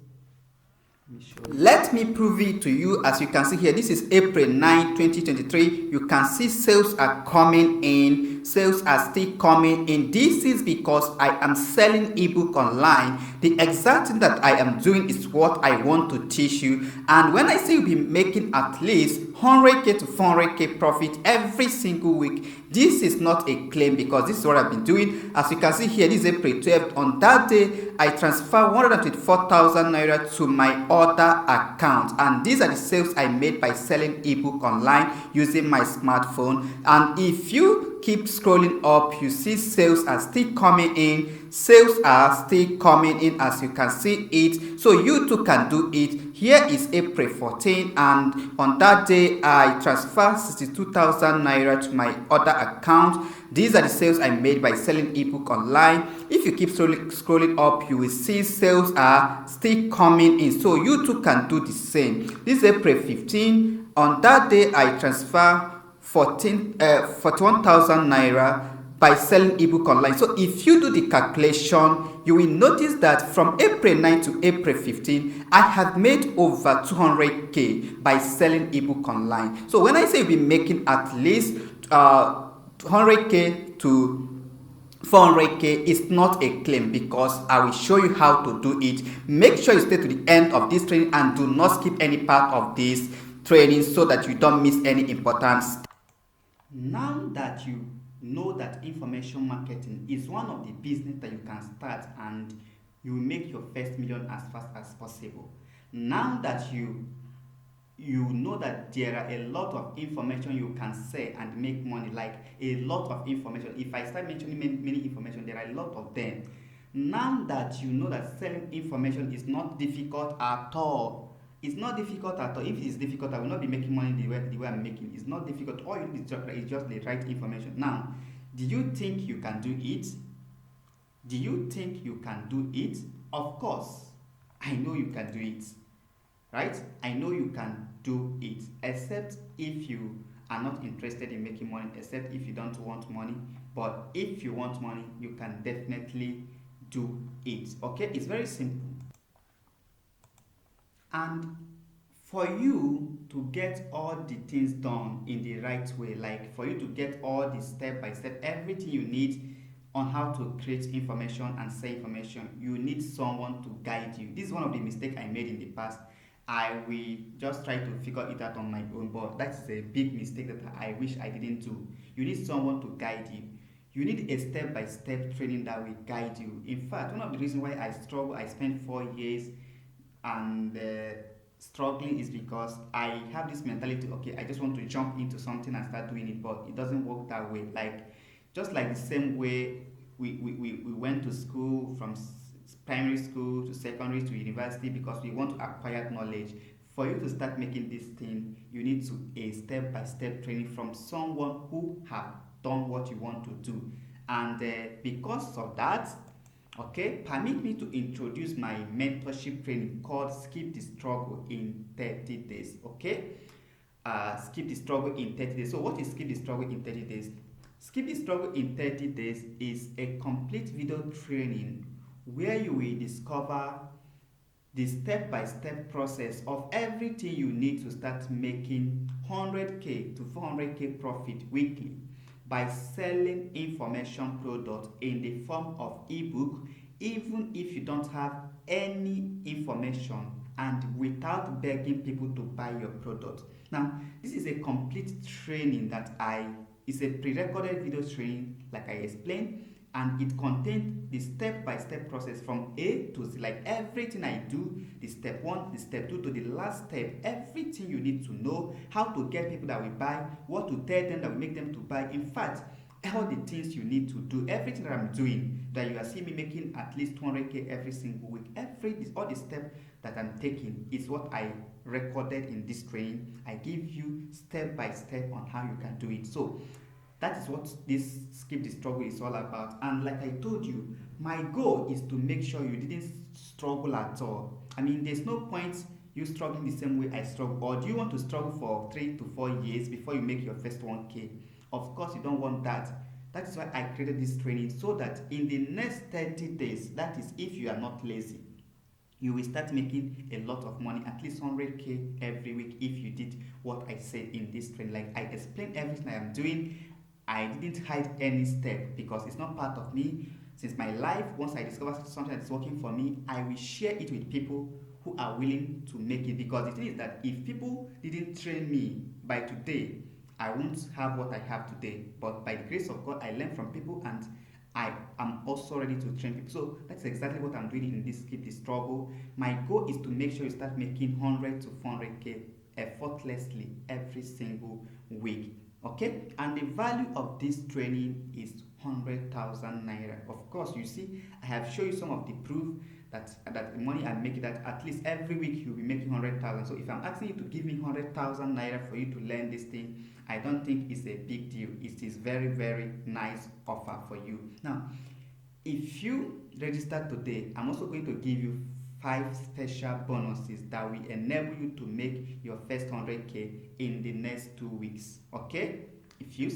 Let me prove it to you. As you can see here, this is April 9, 2023. You can see sales are coming in. Sales are still coming in. This is because I am selling ebook online. The exact thing that I am doing is what I want to teach you. And when I say you'll be making at least 100k to 400k profit every single week, this is not a claim, because this is what I've been doing. As you can see here, this is April 12th. On that day, I transfer 124,000 naira to my other account, and these are the sales I made by selling ebook online using my smartphone. And if you you keep scrolling up, you see sales are still coming in. Sales are still coming in, as you can see it. So you too can do it. Here is April 14, and on that day I transferred 62,000 naira to my other account. These are the sales I made by selling ebook online. If you keep scrolling up, you will see sales are still coming in. So you too can do the same. This is April 15. On that day I transfer 41,000 naira by selling ebook online. So if you do the calculation, you will notice that from April 9 to April 15, I have made over 200k by selling ebook online. So when I say you'll be making at least 200k to 400k, is not a claim, because I will show you how to do it. Make sure you stay to the end of this training and do not skip any part of this training so that you don't miss any important step. Now that you know that information marketing is one of the business that you can start and you will make your first million as fast as possible. Now that you know that there are a lot of information you can sell and make money, like a lot of information. If I start mentioning many information, there are a lot of them. Now that you know that selling information is not difficult at all. It's not difficult at all. If it is difficult, I will not be making money the way I'm making. It's not difficult. All you need is just the right information. Now, do you think you can do it? Do you think you can do it? Of course, I know you can do it. Right? I know you can do it, except if you are not interested in making money, except if you don't want money. But if you want money, you can definitely do it. Okay? It's very simple. And for you to get all the things done in the right way, like for you to get all the step by step, everything you need on how to create information and sell information, you need someone to guide you. This is one of the mistakes I made in the past. I will just try to figure it out on my own, but that's a big mistake that I wish I didn't do. You need someone to guide you. You need a step by step training that will guide you. In fact, one of the reasons why I struggle, I spent 4 years and struggling, is because I have this mentality, okay, I just want to jump into something and start doing it, but it doesn't work that way. Like, just like the same way we went to school from primary school to secondary to university because we want to acquire knowledge. For you to start making this thing, you need to a step by step training from someone who have done what you want to do. And because of that, okay, permit me to introduce my mentorship training called Skip the Struggle in 30 Days. Okay, Skip the Struggle in 30 Days. So, what is Skip the Struggle in 30 Days? Skip the Struggle in 30 Days is a complete video training where you will discover the step by step process of everything you need to start making 100k to 400k profit weekly by selling information product in the form of ebook, even if you don't have any information, and without begging people to buy your product. Now, this is a complete training that I is a pre-recorded video training, like I explained, and it contains the step-by-step process from A to Z, like everything I do, the step 1, the step 2 to the last step, everything you need to know, how to get people that will buy, what to tell them that will make them to buy. In fact, all the things you need to do, everything that I'm doing, that you are seeing me making at least 200k every single week, all the steps that I'm taking is what I recorded in this training. I give you step by step on how you can do it. So that is what this Skip the Struggle is all about. And like I told you, my goal is to make sure you didn't struggle at all. I mean, there's no point you struggling the same way I struggle. Or do you want to struggle for 3 to 4 years before you make your first 1k? Of course, you don't want that. That is why I created this training, so that in the next 30 days, that is if you are not lazy, you will start making a lot of money, at least 100k every week, if you did what I said in this training. Like I explained everything I am doing. I didn't hide any step because it's not part of me. Since my life, once I discover something that's working for me, I will share it with people who are willing to make it. Because the thing is that if people didn't train me by today, I won't have what I have today. But by the grace of God, I learn from people, and I am also ready to train people. So that's exactly what I'm doing in this Keep the Struggle. My goal is to make sure you start making 100 to 400k effortlessly every single week. Okay, and the value of this training is 100,000 naira. Of course, you see, I have shown you some of the proof that the money I'm making, that at least every week you'll be making 100,000. So if I'm asking you to give me 100,000 naira for you to learn this thing, I don't think it's a big deal. It is very, very nice offer for you. Now, if you register today, I'm also going to give you 5 special bonuses that will enable you to make your first 100k in the next 2 weeks. Okay, if you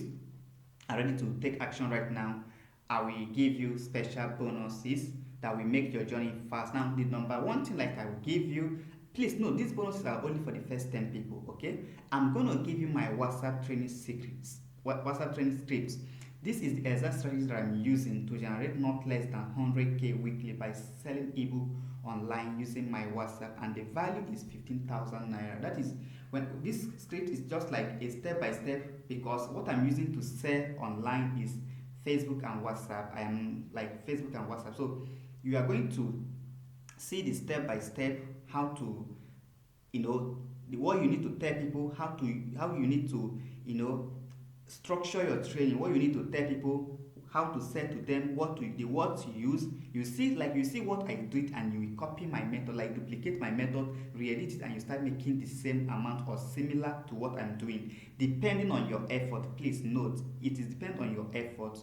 are ready to take action right now, I will give you special bonuses that will make your journey fast. Now, the number one thing, like I will give you, please know these bonuses are only for the first 10 people. Okay, I'm going to give you my WhatsApp training secrets, WhatsApp training scripts. This is the exact strategy that I'm using to generate not less than 100k weekly by selling ebook online using my WhatsApp, and the value is 15,000 naira. That is, when this script is just like a step by step, because what I'm using to sell online is Facebook and WhatsApp. I am like Facebook and WhatsApp. So you are going to see the step by step how to, you know, what you need to tell people, how you need to, you know, structure your training, what you need to tell people, how to say to them the words you use. You see, like you see what I do it, and you will copy my method, like duplicate my method, re-edit it, and you start making the same amount or similar to what I'm doing, depending on your effort. Please note, it is depend on your effort.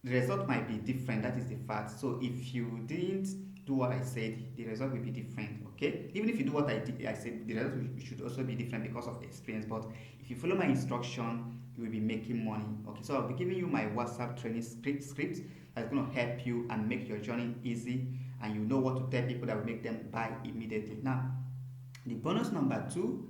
The result might be different. That is the fact. So if you didn't do what I said, the result will be different. Okay, even if you do what I said, the result should also be different because of experience. But if you follow my instruction, you will be making money. Okay, so I'll be giving you my WhatsApp training script that's going to help you and make your journey easy, and you know what to tell people that will make them buy immediately. Now, the bonus number two,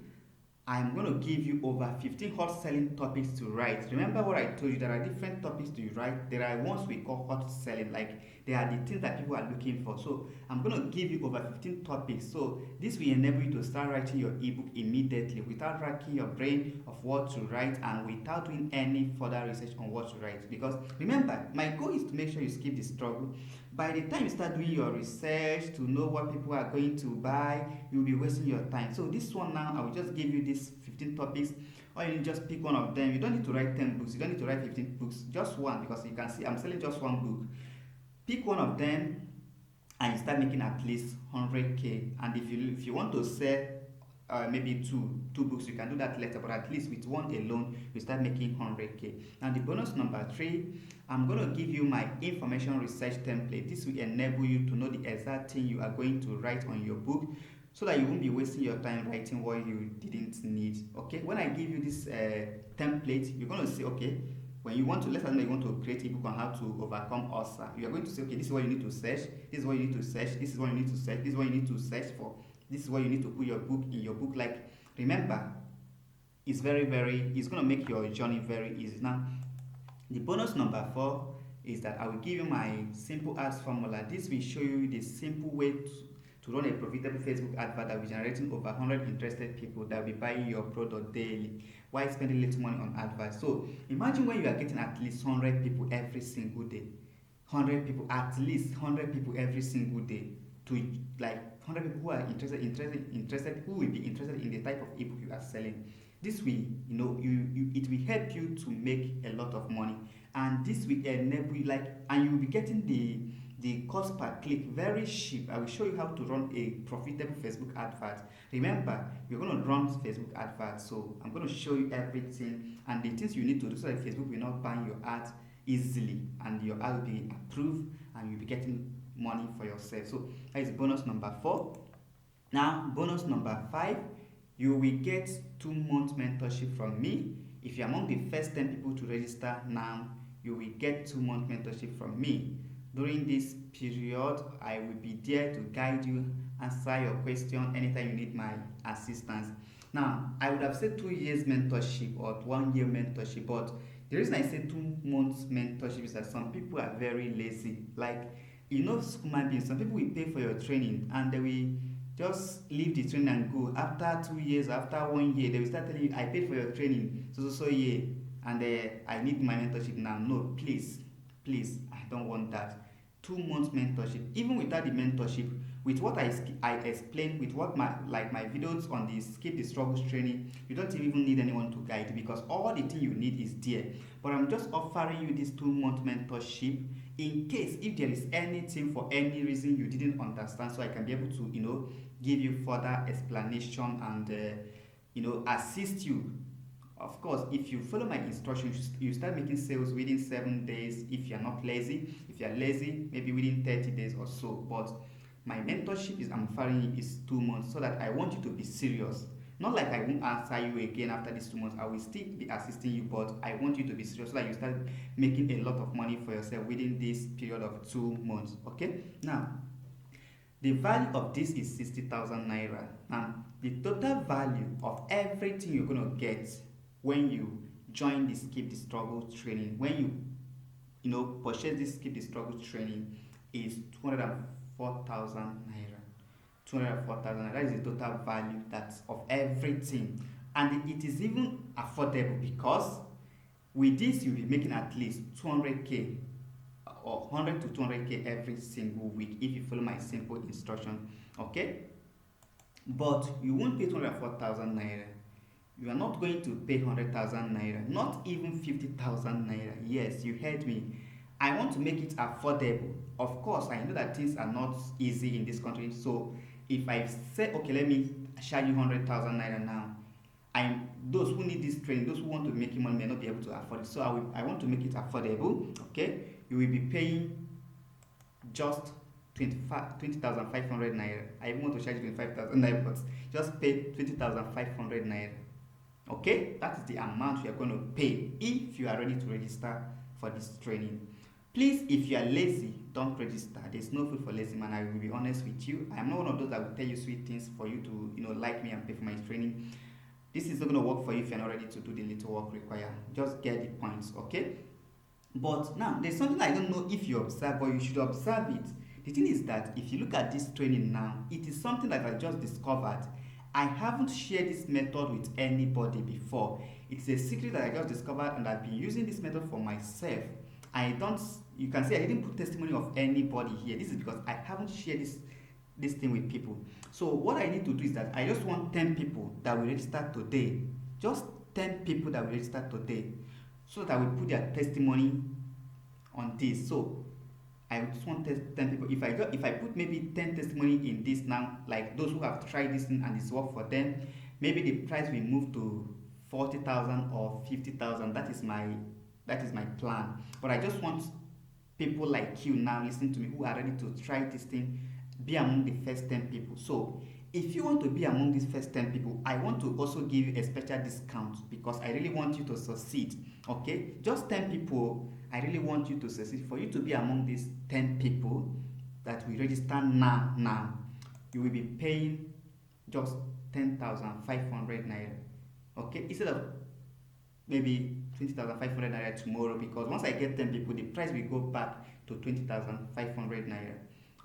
I'm going to give you over 15 hot selling topics to write. Remember what I told you, there are different topics to write. There are ones we call hot selling, like they are the things that people are looking for. So I'm going to give you over 15 topics. So this will enable you to start writing your ebook immediately without racking your brain of what to write and without doing any further research on what to write. Because remember, my goal is to make sure you skip the struggle. By the time you start doing your research to know what people are going to buy, you'll be wasting your time. So this one now, I will just give you these 15 topics. Or you need to just pick one of them. You don't need to write 10 books. You don't need to write 15 books. Just one, because you can see I'm selling just one book. Pick one of them and you start making at least 100k. And if you want to sell maybe two books, you can do that later, but at least with one alone you start making 100k. And the bonus number three, I'm going to give you my information research template. This will enable you to know the exact thing you are going to write on your book, so that you won't be wasting your time writing what you didn't need. Okay, when I give you this template, you're going to say, okay, when you want to, let's say you want to create a book on how to overcome ulcer, you are going to say, okay, this is what you need to search, this is what you need to search, this is what you need to search, this is what you need to search for, this is what you need to put your book in your book. Like, remember, it's it's going to make your journey very easy. Now, the bonus number four is that I will give you my simple ads formula. This will show you the simple way to run a profitable Facebook advert that will be generating over 100 interested people that will be buying your product daily while spending little money on adverts. So imagine when you are getting at least 100 people every single day. 100 people, at least 100 people every single day, to like 100 people who are interested, who will be interested in the type of ebook you are selling. This will, it will help you to make a lot of money, and this will enable you, and you will be getting the cost per click very cheap. I will show you how to run a profitable Facebook advert. Remember, you're going to run Facebook adverts, so I'm going to show you everything and the things you need to do so that Facebook will not ban your ads easily, and your ad will be approved and you'll be getting money for yourself. So that is bonus number four. Now, bonus number five, you will get 2 month mentorship from me. If you're among the first 10 people to register now, you will get 2 month mentorship from me. During this period, I will be there to guide you, answer your question anytime you need my assistance. Now, I would have said 2 years mentorship or 1 year mentorship, but the reason I say 2 months mentorship is that some people are very lazy. Like, human beings, some people will pay for your training and they will just leave the training and go. After 2 years, after 1 year, they will start telling you, I paid for your training, so yeah, and I need my mentorship now. No, please, I don't want that. 2 months mentorship. Even without the mentorship, with what I explained, with what my videos on the skip the struggles training, you don't even need anyone to guide you, because all the thing you need is there. But I'm just offering you this 2 month mentorship in case if there is anything for any reason you didn't understand, so I can be able to give you further explanation and assist you. Of course, if you follow my instructions, you start making sales within 7 days. If you're not lazy, if you're lazy, maybe within 30 days or so. But my mentorship is I'm offering you is 2 months, so that I want you to be serious. Not like I won't answer you again after these 2 months. I will still be assisting you, but I want you to be serious so that you start making a lot of money for yourself within this period of 2 months. Okay? Now, the value of this is 60,000 naira, and the total value of everything you're going to get when you join the skip the struggle training, when you purchase this skip the struggle training, is 204,000 naira. 204,000 naira. That is the total value that's of everything, and it is even affordable, because with this you'll be making at least 200k or 100 to 200k every single week if you follow my simple instruction. Okay, but you won't pay 204,000 naira. You are not going to pay 100,000 naira, not even 50,000 naira. Yes, you heard me. I want to make it affordable. Of course, I know that things are not easy in this country. So if I say, okay, let me charge you 100,000 naira now, those who need this training, those who want to make money may not be able to afford it. So I want to make it affordable. Okay, you will be paying just 20,500 naira. I even want to charge 25,000 naira, but just pay 20,500 naira. Okay, that is the amount you are going to pay if you are ready to register for this training. Please, if you are lazy, don't register. There's no food for lazy man. I will be honest with you. I am not one of those that will tell you sweet things for you to like me and pay for my training. This is not going to work for you if you're not ready to do the little work required. Just get the points, okay? But now, there's something I don't know if you observe, but you should observe it. The thing is that if you look at this training now, it is something that I just discovered. I haven't shared this method with anybody before. It's a secret that I just discovered, and I've been using this method for myself. You can see I didn't put testimony of anybody here. This is because I haven't shared this thing with people. So what I need to do is that I just want 10 people that will register today. Just 10 people that will register today, so that I will put their testimony on this. So I just want 10 people. If I put maybe 10 testimony in this now, like those who have tried this thing and it's worked for them, maybe the price will move to 40,000 or 50,000. That is my plan. But I just want people like you now listening to me who are ready to try this thing, be among the first 10 people. So if you want to be among these first 10 people, I want to also give you a special discount, because I really want you to succeed. Okay, just 10 people. I really want you to succeed. For you to be among these 10 people that we register now, you will be paying just 10,500 naira. Okay, instead of maybe 20,500 naira tomorrow, because once I get 10 people, the price will go back to 20,500 naira.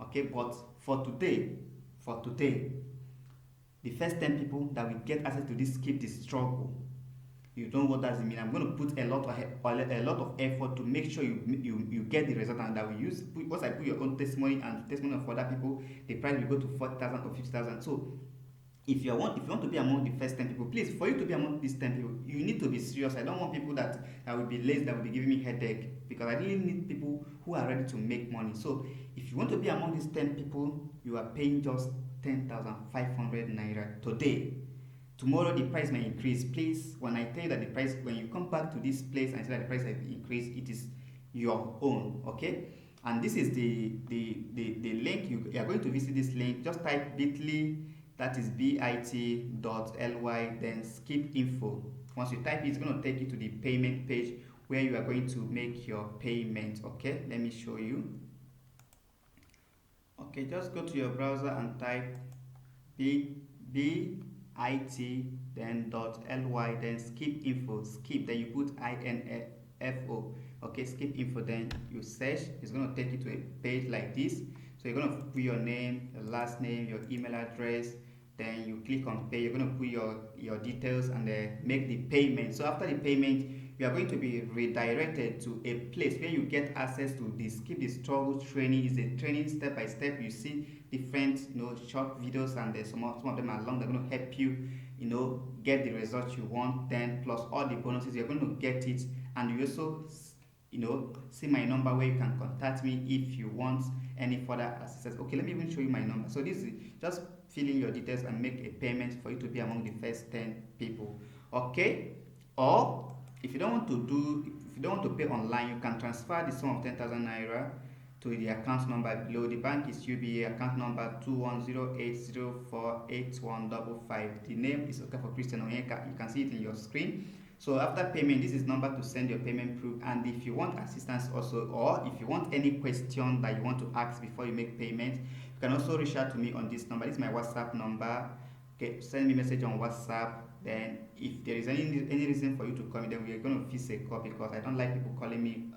Okay, but for today, the first 10 people that will get access to this skip the struggle, you don't know what does it mean. I'm going to put a lot of effort to make sure you get the result, and that we use. Once I put your own testimony and testimony of other people, the price will go to 40,000 or 50,000. So if you want to be among the first 10 people, please, for you to be among these 10 people, you need to be serious. I don't want people that will be lazy, that will be giving me headache, because I really need people who are ready to make money. So if you want to be among these 10 people, you are paying just 10,500 naira today. Tomorrow the price may increase. Please, when I tell you that the price, when you come back to this place and say that the price has increased, it is your own. Okay, and this is the link. You are going to visit this link. Just type bit.ly, that is bit.ly, then skip info. Once you type it, it's going to take you to the payment page where you are going to make your payment. Okay, let me show you. Okay, just go to your browser and type bit, then .ly, then skip info, skip, then you put info. Okay, skip info, then you search. It's going to take you to a page like this. So you're going to put your name, your last name, your email address, then you click on pay. You're going to put your details and make the payment. So after the payment, you are going to be redirected to a place where you get access to this Keep the Struggle training. Is a training step by step. You see different, short videos, and there's some of them are long. They're going to help you, get the results you want. Then plus all the bonuses, you're going to get it. And you also see my number where you can contact me if you want any further assistance. Okay, let me even show you my number. So this is just fill in your details and make a payment for you to be among the first 10 people. Okay, or if you don't want to pay online, you can transfer the sum of 10,000 naira to the account number below. The bank is UBA, account number 21080481555. The name is okay for Christian Onyeka. You can see it in your screen. So after payment, this is number to send your payment proof. And if you want assistance also, or if you want any question that you want to ask before you make payment, you can also reach out to me on this number. This is my WhatsApp number. Okay, send me a message on WhatsApp. Then if there is any reason for you to call me, then we are going to fix a call, because I don't like people calling me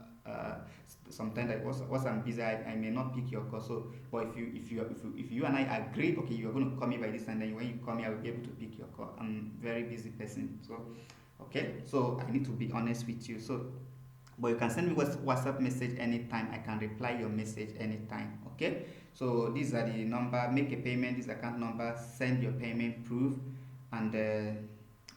sometimes like once I'm busy, I may not pick your call. So but if you and I agree, okay, you're going to call me by this time, then when you call me, I will be able to pick your call. I'm a very busy person, so okay, so I need to be honest with you. So but you can send me WhatsApp message anytime. I can reply your message anytime. Okay, so these are the number. Make a payment, this account number, send your payment proof, and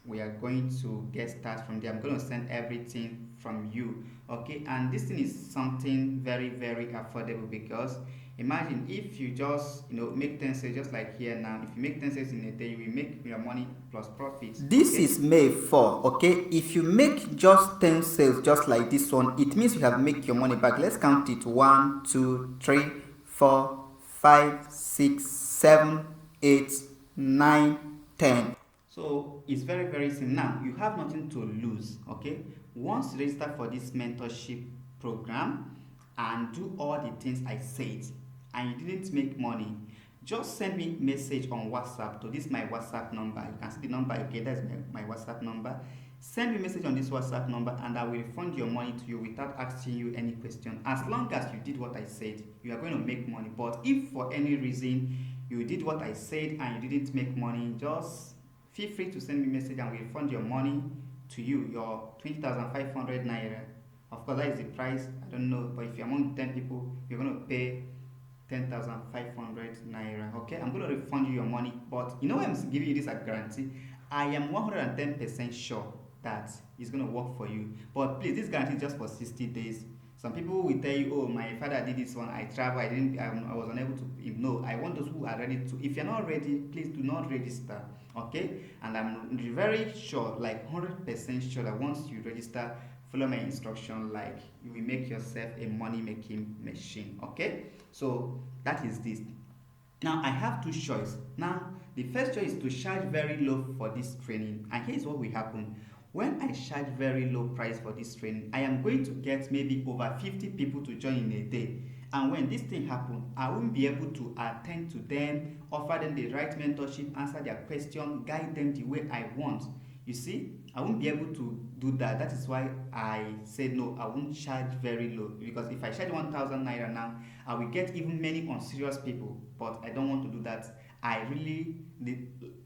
we are going to get started from there. I'm going to send everything from you. Okay, and this thing is something very, very affordable, because imagine if you just make 10 sales, just like here now. If you make 10 sales in a day, you will make your money plus profits. This is May 4, okay? If you make just 10 sales just like this one, it means you have made your money back. Let's count it: 1, 2, 3, 4, 5, 6, 7, 8, 9, 10. So it's very, very simple. Now you have nothing to lose. Okay, once you register for this mentorship program and do all the things I said, and you didn't make money, just send me message on WhatsApp to this my WhatsApp number. You can see the number. Okay, that's my WhatsApp number. Send me a message on this WhatsApp number, and I will refund your money to you without asking you any question. As long as you did what I said, you are going to make money. But if for any reason you did what I said and you didn't make money, just feel free to send me a message and we refund your money to you, your 20,500 naira. Of course, that is the price. I don't know, but if you're among 10 people, you're going to pay 10,500 naira. Okay, I'm going to refund you your money, but you know why I'm giving you this as guarantee? I am 110% sure that it's going to work for you. But please, this guarantee is just for 60 days. Some people will tell you, oh, my father did this one, I traveled, I was unable to. No, I want those who are ready to. If you're not ready, please do not register. Okay, and I'm very sure, like 100% sure, that once you register, follow my instruction, like you will make yourself a money making machine. Okay, so that is this. Now I have two choices. Now the first choice is to charge very low for this training, and here's what will happen. When I charge very low price for this training, I am going to get maybe over 50 people to join in a day. And when this thing happens, I won't be able to attend to them, offer them the right mentorship, answer their question, guide them the way I want. You see, I won't be able to do that. That is why I said no, I won't charge very low. Because if I charge 1,000 naira now, I will get even many unserious people. But I don't want to do that. I really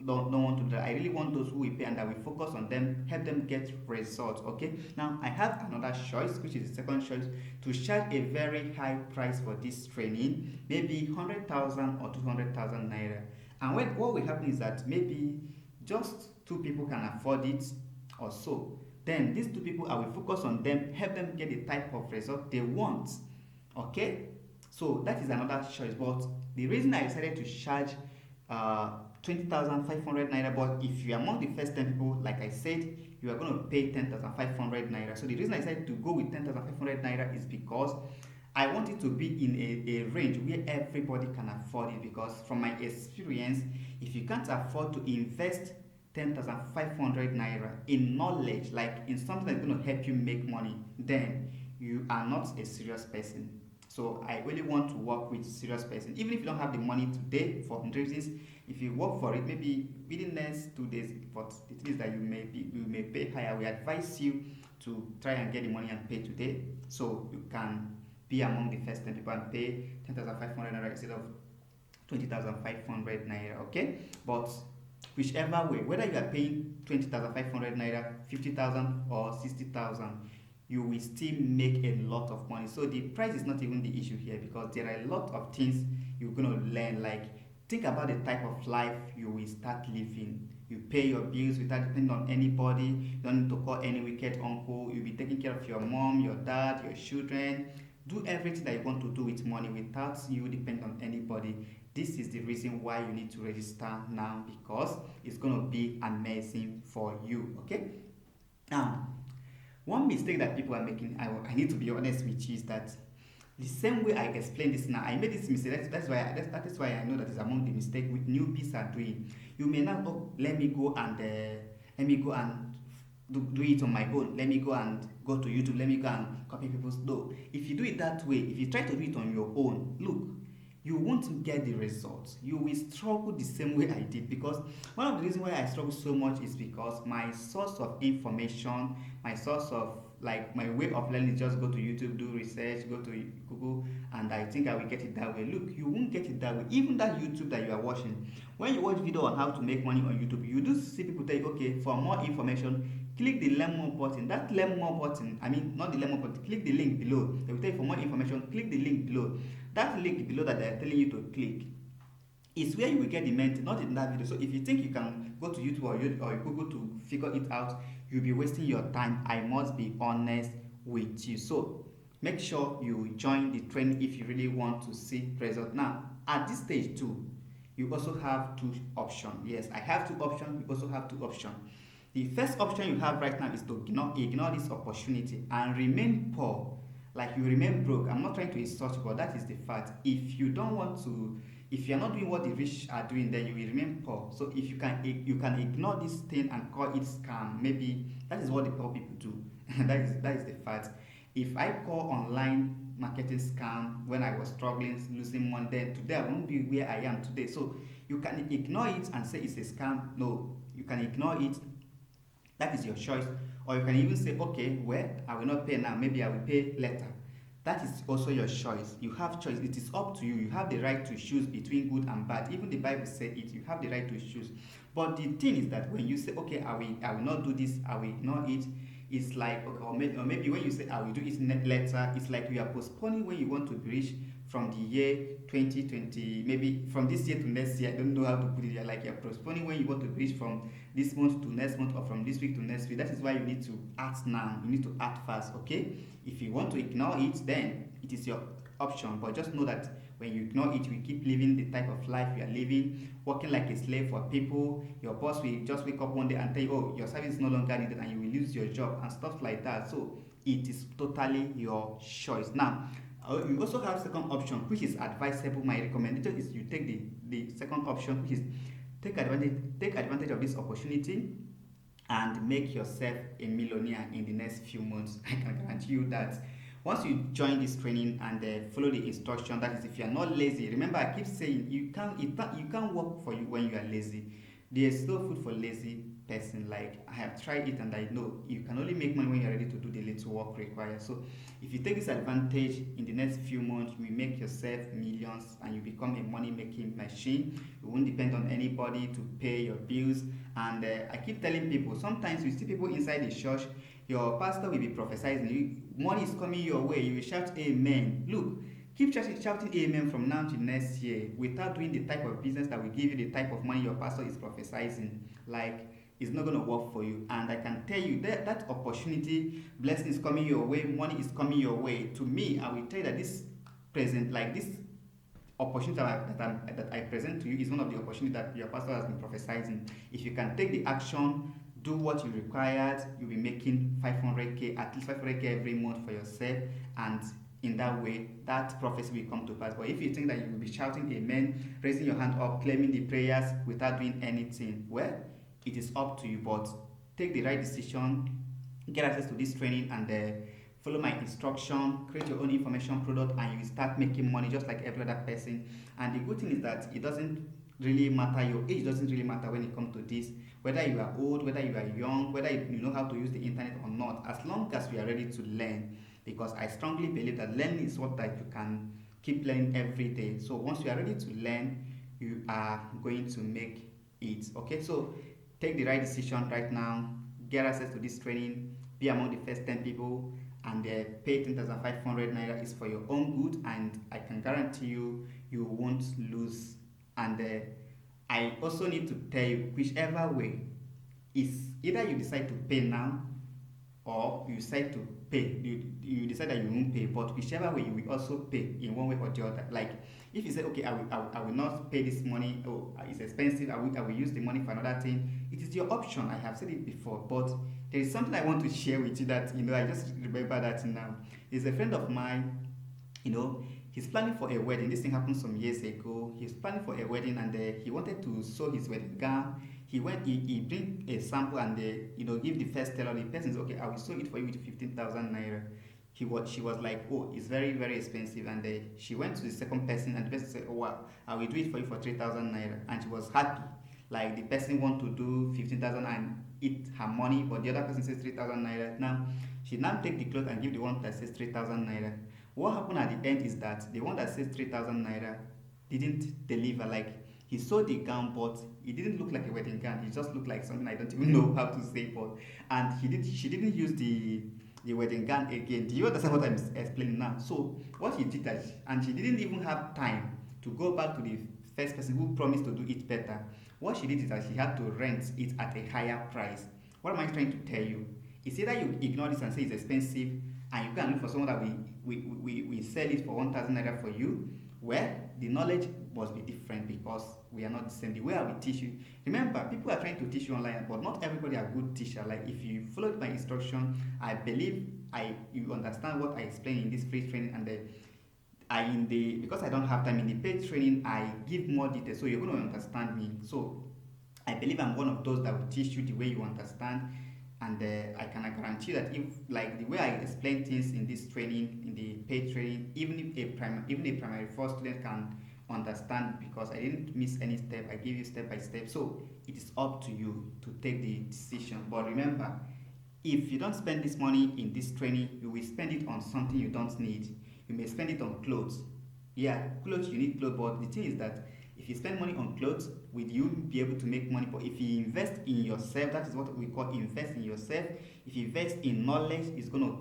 don't want to do that. I really want those who will pay, and I will focus on them, help them get results. Okay. Now I have another choice, which is the second choice, to charge a very high price for this training, maybe 100,000 or 200,000 naira. And what will happen is that maybe just two people can afford it or so. Then these two people, I will focus on them, help them get the type of result they want. Okay. So that is another choice. But the reason I decided to charge 20,500 naira, but if you are among the first 10 people, like I said, you are going to pay 10,500 naira. So the reason I decided to go with 10,500 naira is because I want it to be in a range where everybody can afford it. Because from my experience, if you can't afford to invest 10,500 naira in knowledge, like in something that's going to help you make money, then you are not a serious person. So I really want to work with serious person. Even if you don't have the money today for reasons, if you work for it, maybe within the next 2 days, but it is that you may pay higher. We advise you to try and get the money and pay today, so you can be among the first 10 people and pay 10,500 naira instead of 20,500 naira. Okay, but whichever way, whether you are paying 20,500 naira, 50,000 or 60,000, you will still make a lot of money. So the price is not even the issue here, because there are a lot of things you're going to learn. Like, think about the type of life you will start living. You pay your bills without depending on anybody. You don't need to call any wicked uncle. You'll be taking care of your mom, your dad, your children. Do everything that you want to do with money without you depend on anybody. This is the reason why you need to register now, because it's going to be amazing for you. Okay? Now, one mistake that people are making, I need to be honest with you, is that the same way I explain this now, I made this mistake. That is why I know that is among the mistake with newbies are doing. You may not, oh, let me go and do it on my own. Let me go and go to YouTube. Let me go and copy people's. No, if you do it that way, if you try to do it on your own, look, you won't get the results. You will struggle the same way I did, because one of the reasons why I struggle so much is because my source of information, my source of, like, my way of learning is just go to YouTube, do research, go to Google, and I think I will get it that way. Look, you won't get it that way. Even that YouTube that you are watching, when you watch video on how to make money on YouTube, you do see people tell you, okay, for more information, click the learn more button. That learn more button, I mean, not the learn more button, click the link below. They will tell you for more information, click the link below. That link below that they are telling you to click is where you will get the mentor, not in that video. So if you think you can go to YouTube or Google to figure it out, you'll be wasting your time. I must be honest with you. So make sure you join the training if you really want to see results. Now, at this stage too, you also have two options. Yes, I have two options. You also have two options. The first option you have right now is to ignore this opportunity and remain poor, like you remain broke. I'm not trying to insult you, but that is the fact. If you don't want to, if you're not doing what the rich are doing, then you will remain poor. So if you can ignore this thing and call it scam. Maybe that is what the poor people do. That is the fact. If I call online marketing scam when I was struggling, losing money, then today I won't be where I am today. So you can ignore it and say it's a scam. No, you can ignore it. That is your choice. Or you can even say, okay, well, I will not pay now, maybe I will pay later. That is also your choice. You have choice. It is up to you. You have the right to choose between good and bad. Even the Bible said it. You have the right to choose. But the thing is that when you say, okay, I will not do this, I will ignore it, it's like, okay, or maybe when you say I will do it later, it's like you are postponing when you want to reach from the year 2020, maybe from this year to next year. I don't know how to put it. Like you're postponing when you want to reach from this month to next month, or from this week to next week. That is why you need to act now. You need to act fast. Okay, if you want to ignore it, then it is your option. But just know that when you ignore it, you keep living the type of life you are living, working like a slave for people. Your boss will just wake up one day and tell you, oh, your service is no longer needed, and you will lose your job and stuff like that. So it is totally your choice. Now, you also have second option, which is advisable. My recommendation is you take the second option, which is take advantage of this opportunity and make yourself a millionaire in the next few months. I can guarantee you that once you join this training and follow the instruction, that is, if you are not lazy. Remember, I keep saying you can't work for you when you are lazy. There is no food for lazy person. Like, I have tried it and I know you can only make money when you're ready to do the little work required. So if you take this advantage, in the next few months you will make yourself millions and you become a money making machine. You won't depend on anybody to pay your bills. And I keep telling people, sometimes you see people inside the church, your pastor will be prophesying, money is coming your way, you will shout amen. Look, keep shouting amen from now to next year without doing the type of business that will give you the type of money your pastor is prophesying. Like, it's not going to work for you. And I can tell you that opportunity, blessing is coming your way, money is coming your way. To me, I will tell you that this this opportunity that I present to you is one of the opportunities that your pastor has been prophesying. If you can take the action, do what you required, you'll be making 500k, at least 500k every month for yourself, and in that way, that prophecy will come to pass. But if you think that you will be shouting amen, raising your hand up, claiming the prayers without doing anything, well, it is up to you. But take the right decision, get access to this training, and follow my instruction, create your own information product, and you will start making money just like every other person. And the good thing is that it doesn't really matter, your age doesn't really matter when it comes to this, whether you are old, whether you are young, whether you know how to use the internet or not, as long as we are ready to learn. Because I strongly believe that learning is what that you can keep learning every day. So once you are ready to learn, you are going to make it. Okay, so take the right decision right now, get access to this training, be among the first 10 people, and pay 10,500 naira is for your own good, and I can guarantee you, you won't lose. And I also need to tell you, whichever way, is either you decide to pay now or you decide to pay, you decide that you won't pay, but whichever way you will also pay in one way or the other. Like if you say, okay, I will not pay this money, oh it's expensive, I will use the money for another thing, it is your option. I have said it before, but there is something I want to share with you that I just remember that now. There's a friend of mine, he's planning for a wedding. This thing happened some years ago. He's planning for a wedding, and he wanted to sew his wedding gown. He bring a sample, and give the first teller. The person said, okay, I will sew it for you with 15,000 naira. She was like, oh, it's very, very expensive. And she went to the second person, and the person said, oh wow, I will do it for you for 3,000 naira. And she was happy. Like the person want to do 15,000 and eat her money, but the other person says 3,000 naira. Now she now take the cloth and give the one that says 3,000 naira. What happened at the end is that the one that says 3,000 naira didn't deliver. Like he saw the gown, but it didn't look like a wedding gown. It just looked like something I don't even know how to say. But and she didn't use the wedding gown again. Do you understand what I'm explaining now? So what he did that, and she didn't even have time to go back to the first person who promised to do it better. What she did is that she had to rent it at a higher price. What am I trying to tell you? It's either you ignore this and say it's expensive, and you can look for someone that we sell it for 1,000 naira for you, where the knowledge must be different because we are not the same. The way I will teach you, remember, people are trying to teach you online, but not everybody are good teacher. Like if you followed my instruction, I believe you understand what I explain in this free training, and because I don't have time in the paid training, I give more details, so you're going to understand me. So I believe I'm one of those that will teach you the way you understand, and I can guarantee that if like the way I explain things in this training, in the paid training, even a primary four student can understand because I didn't miss any step. I give you step by step. So it is up to you to take the decision. But remember, if you don't spend this money in this training, you will spend it on something you don't need. You may spend it on clothes. Yeah, clothes, you need clothes, but the thing is that if you spend money on clothes, will you be able to make money? But if you invest in yourself, that is what we call invest in yourself. If you invest in knowledge, it's going to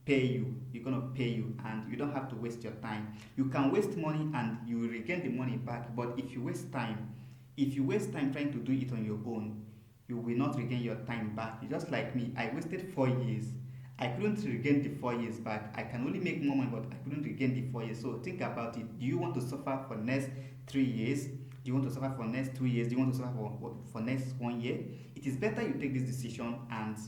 pay you. You're going to pay you, and you don't have to waste your time. You can waste money and you will regain the money back, but if you waste time trying to do it on your own, you will not regain your time back. It's just like me. I wasted 4 years. I couldn't regain the 4 years back. I can only make more money, but I couldn't regain the 4 years. So think about it. Do you want to suffer for next 3 years? Do you want to suffer for next 2 years? Do you want to suffer for next 1 year? It is better you take this decision and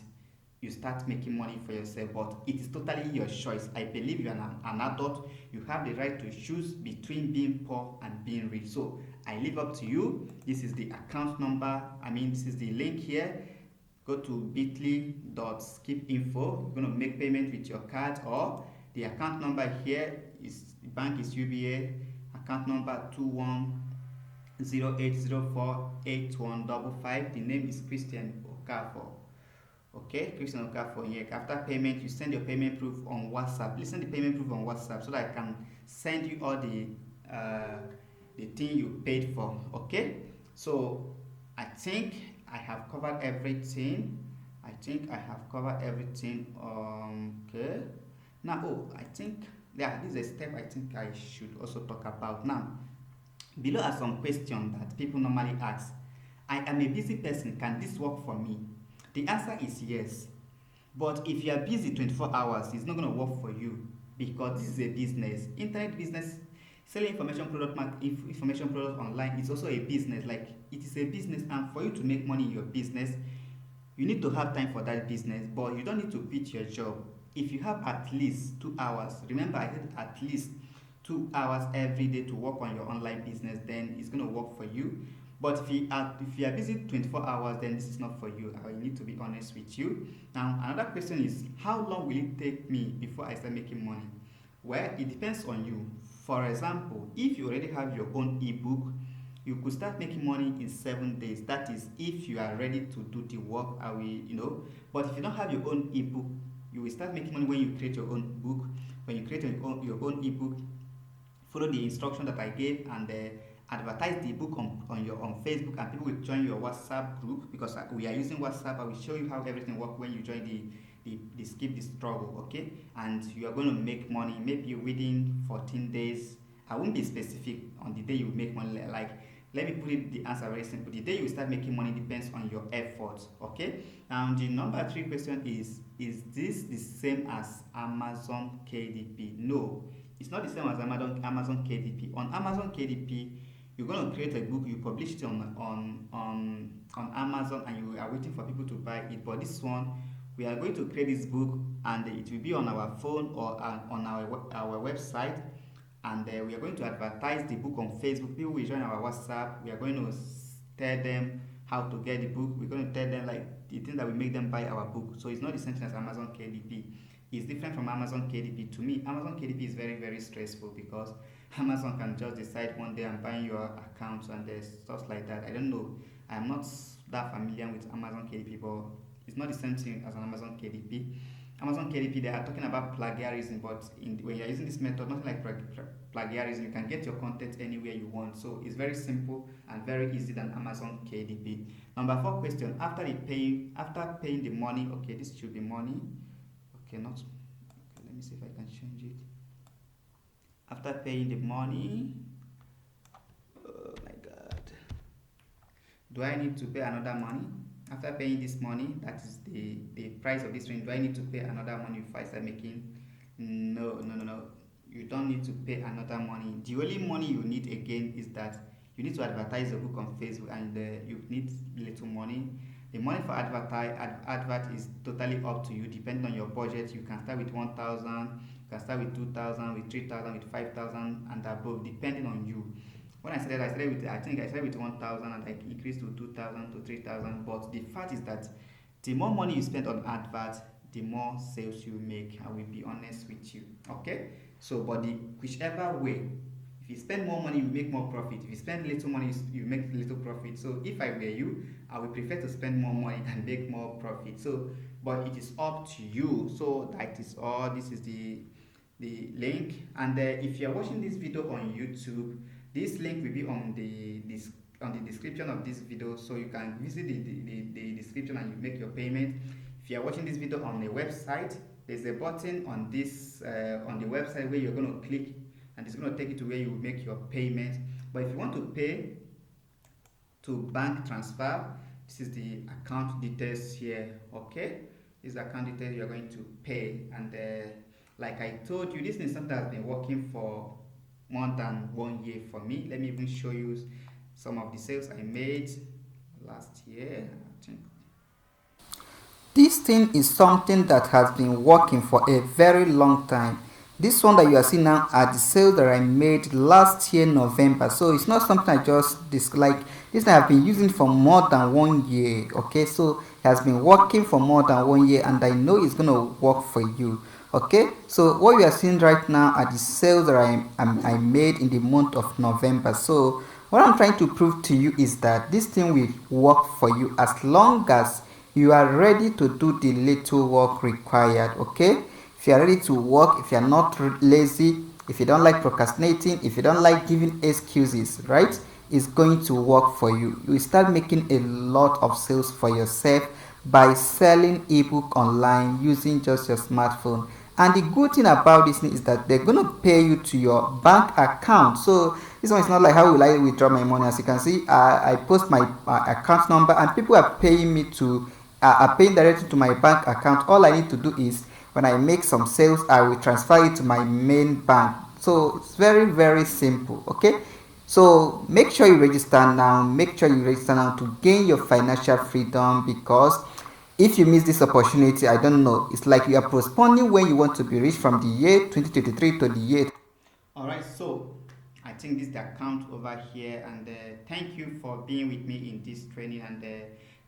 you start making money for yourself, but it is totally your choice. I believe you are an adult. You have the right to choose between being poor and being rich. So I leave up to you. This is the account number. This is the link here. Go to bit.ly.skipinfo. You're going to make payment with your card, or the account number here is the bank is UBA. Account number 2108048155. The name is Christian Okafor. Okay, Christian Okafor here. After payment, you send your payment proof on WhatsApp. Listen the payment proof on WhatsApp so that I can send you all the thing you paid for. Okay, so I think I have covered everything. Okay. Now, I think this is a step I think I should also talk about. Now, below are some questions that people normally ask. I am a busy person. Can this work for me? The answer is yes. But if you are busy 24 hours, it's not going to work for you because this is a business. Internet business, selling information product online is also a business. Like it is a business, and for you to make money in your business, you need to have time for that business, but you don't need to quit your job. If you have at least 2 hours, remember I said at least 2 hours every day to work on your online business, then it's going to work for you. But if you are busy 24 hours, then this is not for you. I need to be honest with you. Now, another question is, how long will it take me before I start making money? Well, it depends on you. For example, if you already have your own ebook, you could start making money in 7 days. That is, if you are ready to do the work. But if you don't have your own ebook, you will start making money when you create your own book. When you create your own ebook, follow the instruction that I gave, and advertise the book on Facebook, and people will join your WhatsApp group, because we are using WhatsApp. I will show you how everything works when you join the skip the struggle, okay? And you are going to make money maybe within 14 days. I won't be specific on the day you make money. Like, let me put it the answer very simple. The day you start making money depends on your efforts, okay? And the number three question is this the same as Amazon KDP? No, it's not the same as Amazon KDP. On Amazon KDP, you're going to create a book, you publish it on Amazon, and you are waiting for people to buy it. But this one, we are going to create this book, and it will be on our phone or on our website, and we are going to advertise the book on Facebook. People will join our WhatsApp. We are going to tell them how to get the book. We're going to tell them like the things that will make them buy our book. So it's not the same thing as Amazon KDP. It's different from Amazon KDP. To me, Amazon KDP is very, very stressful, because Amazon can just decide one day I'm buying your account, and there's stuff like that. I don't know. I'm not that familiar with Amazon KDP, but it's not the same thing as an Amazon KDP. Amazon KDP, they are talking about plagiarism, but when you're using this method, nothing like plagiarism. You can get your content anywhere you want. So it's very simple and very easy than Amazon KDP. Number four question: after paying the money, okay, this should be money. Okay, not. Okay, let me see if I can change it. After paying the money, oh my God, do I need to pay another money? After paying this money, that is the price of this ring, do I need to pay another money if I start making? No, no, no, no. You don't need to pay another money. The only money you need again is that you need to advertise your book on Facebook, and you need little money. The money for advert is totally up to you, depending on your budget. You can start with 1,000, you can start with 2,000, with 3,000, with 5,000, and above, depending on you. When I started with 1,000, and I increased to 2,000 to 3,000. But the fact is that the more money you spend on advert, the more sales you make. I will be honest with you. Okay? So, but whichever way, if you spend more money, you make more profit. If you spend little money, you make little profit. So, if I were you, I would prefer to spend more money and make more profit. So, but it is up to you. So, that is all. This is the link. And if you are watching this video on YouTube, this link will be on the description of this video, so you can visit the description and you make your payment. If you are watching this video on a website, there's a button on this on the website where you're going to click, and it's going to take you to where you make your payment. But if you want to pay to bank transfer, this is the account details here. Okay, this is the account details you're going to pay. And like I told you, this is something that's been working for more than 1 year for me. Let me even show you some of the sales I made last year. I think This thing is something that has been working for a very long time. This one that you are seeing now are the sales that I made last year November. So it's not something I just dislike. This I have been using for more than 1 year. Okay, so it has been working for more than 1 year, and I know it's gonna work for you. Okay, so what you are seeing right now are the sales that I made in the month of November. So what I'm trying to prove to you is that this thing will work for you as long as you are ready to do the little work required. Okay, if you are ready to work, if you are not lazy, if you don't like procrastinating, if you don't like giving excuses, right, it's going to work for you. You will start making a lot of sales for yourself by selling ebook online using just your smartphone. And the good thing about this is that they're going to pay you to your bank account. So this one is not like how will I withdraw my money. As you can see, I post my account number, and people are paying me to are paying directly to my bank account. All I need to do is when I make some sales, I will transfer it to my main bank. So it's very, very simple. Okay, so make sure you register now. Make sure you register now to gain your financial freedom, because if you miss this opportunity, I don't know, it's like you are postponing when you want to be rich from the year 2023 to the year. all right. So I think this is the account over here, and thank you for being with me in this training, and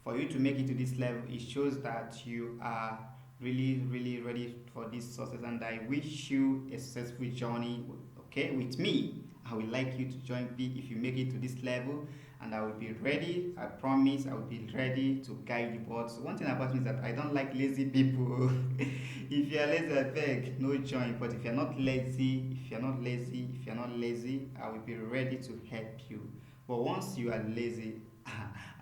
for you to make it to this level, it shows that you are really, really ready for this success, and I wish you a successful journey. Okay, with me, I would like you to join me if you make it to this level. and I will be ready. I promise I will be ready to guide you. But one thing about me is that I don't like lazy people. If you are lazy, I beg, no join. But if you're not lazy, I will be ready to help you. But once you are lazy,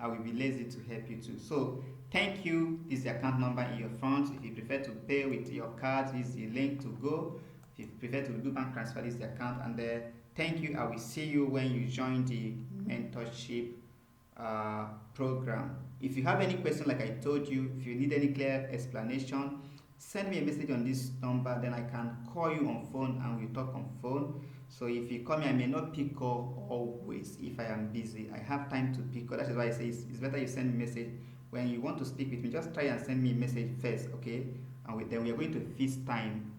I will be lazy to help you too. So thank you. This is the account number in your front. If you prefer to pay with your card, this is the link to go. If you prefer to do bank transfer, this is the account. And thank you. I will see you when you join the mentorship program. If you have any question, like I told you, if you need any clear explanation, send me a message on this number. Then I can call you on phone and we talk on phone. So if you call me, I may not pick up always if I am busy. I have time to pick up. That is why I say it's better you send me a message. When you want to speak with me, just try and send me a message first, okay? And then we are going to fix time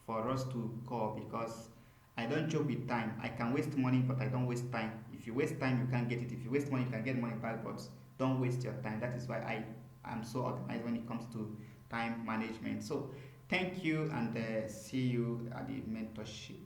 for us to call, because I don't joke with time. I can waste money, but I don't waste time. If you waste time, you can't get it. If you waste money, you can get money back, but don't waste your time. That is why I am so organized when it comes to time management. So thank you, and see you at the mentorship.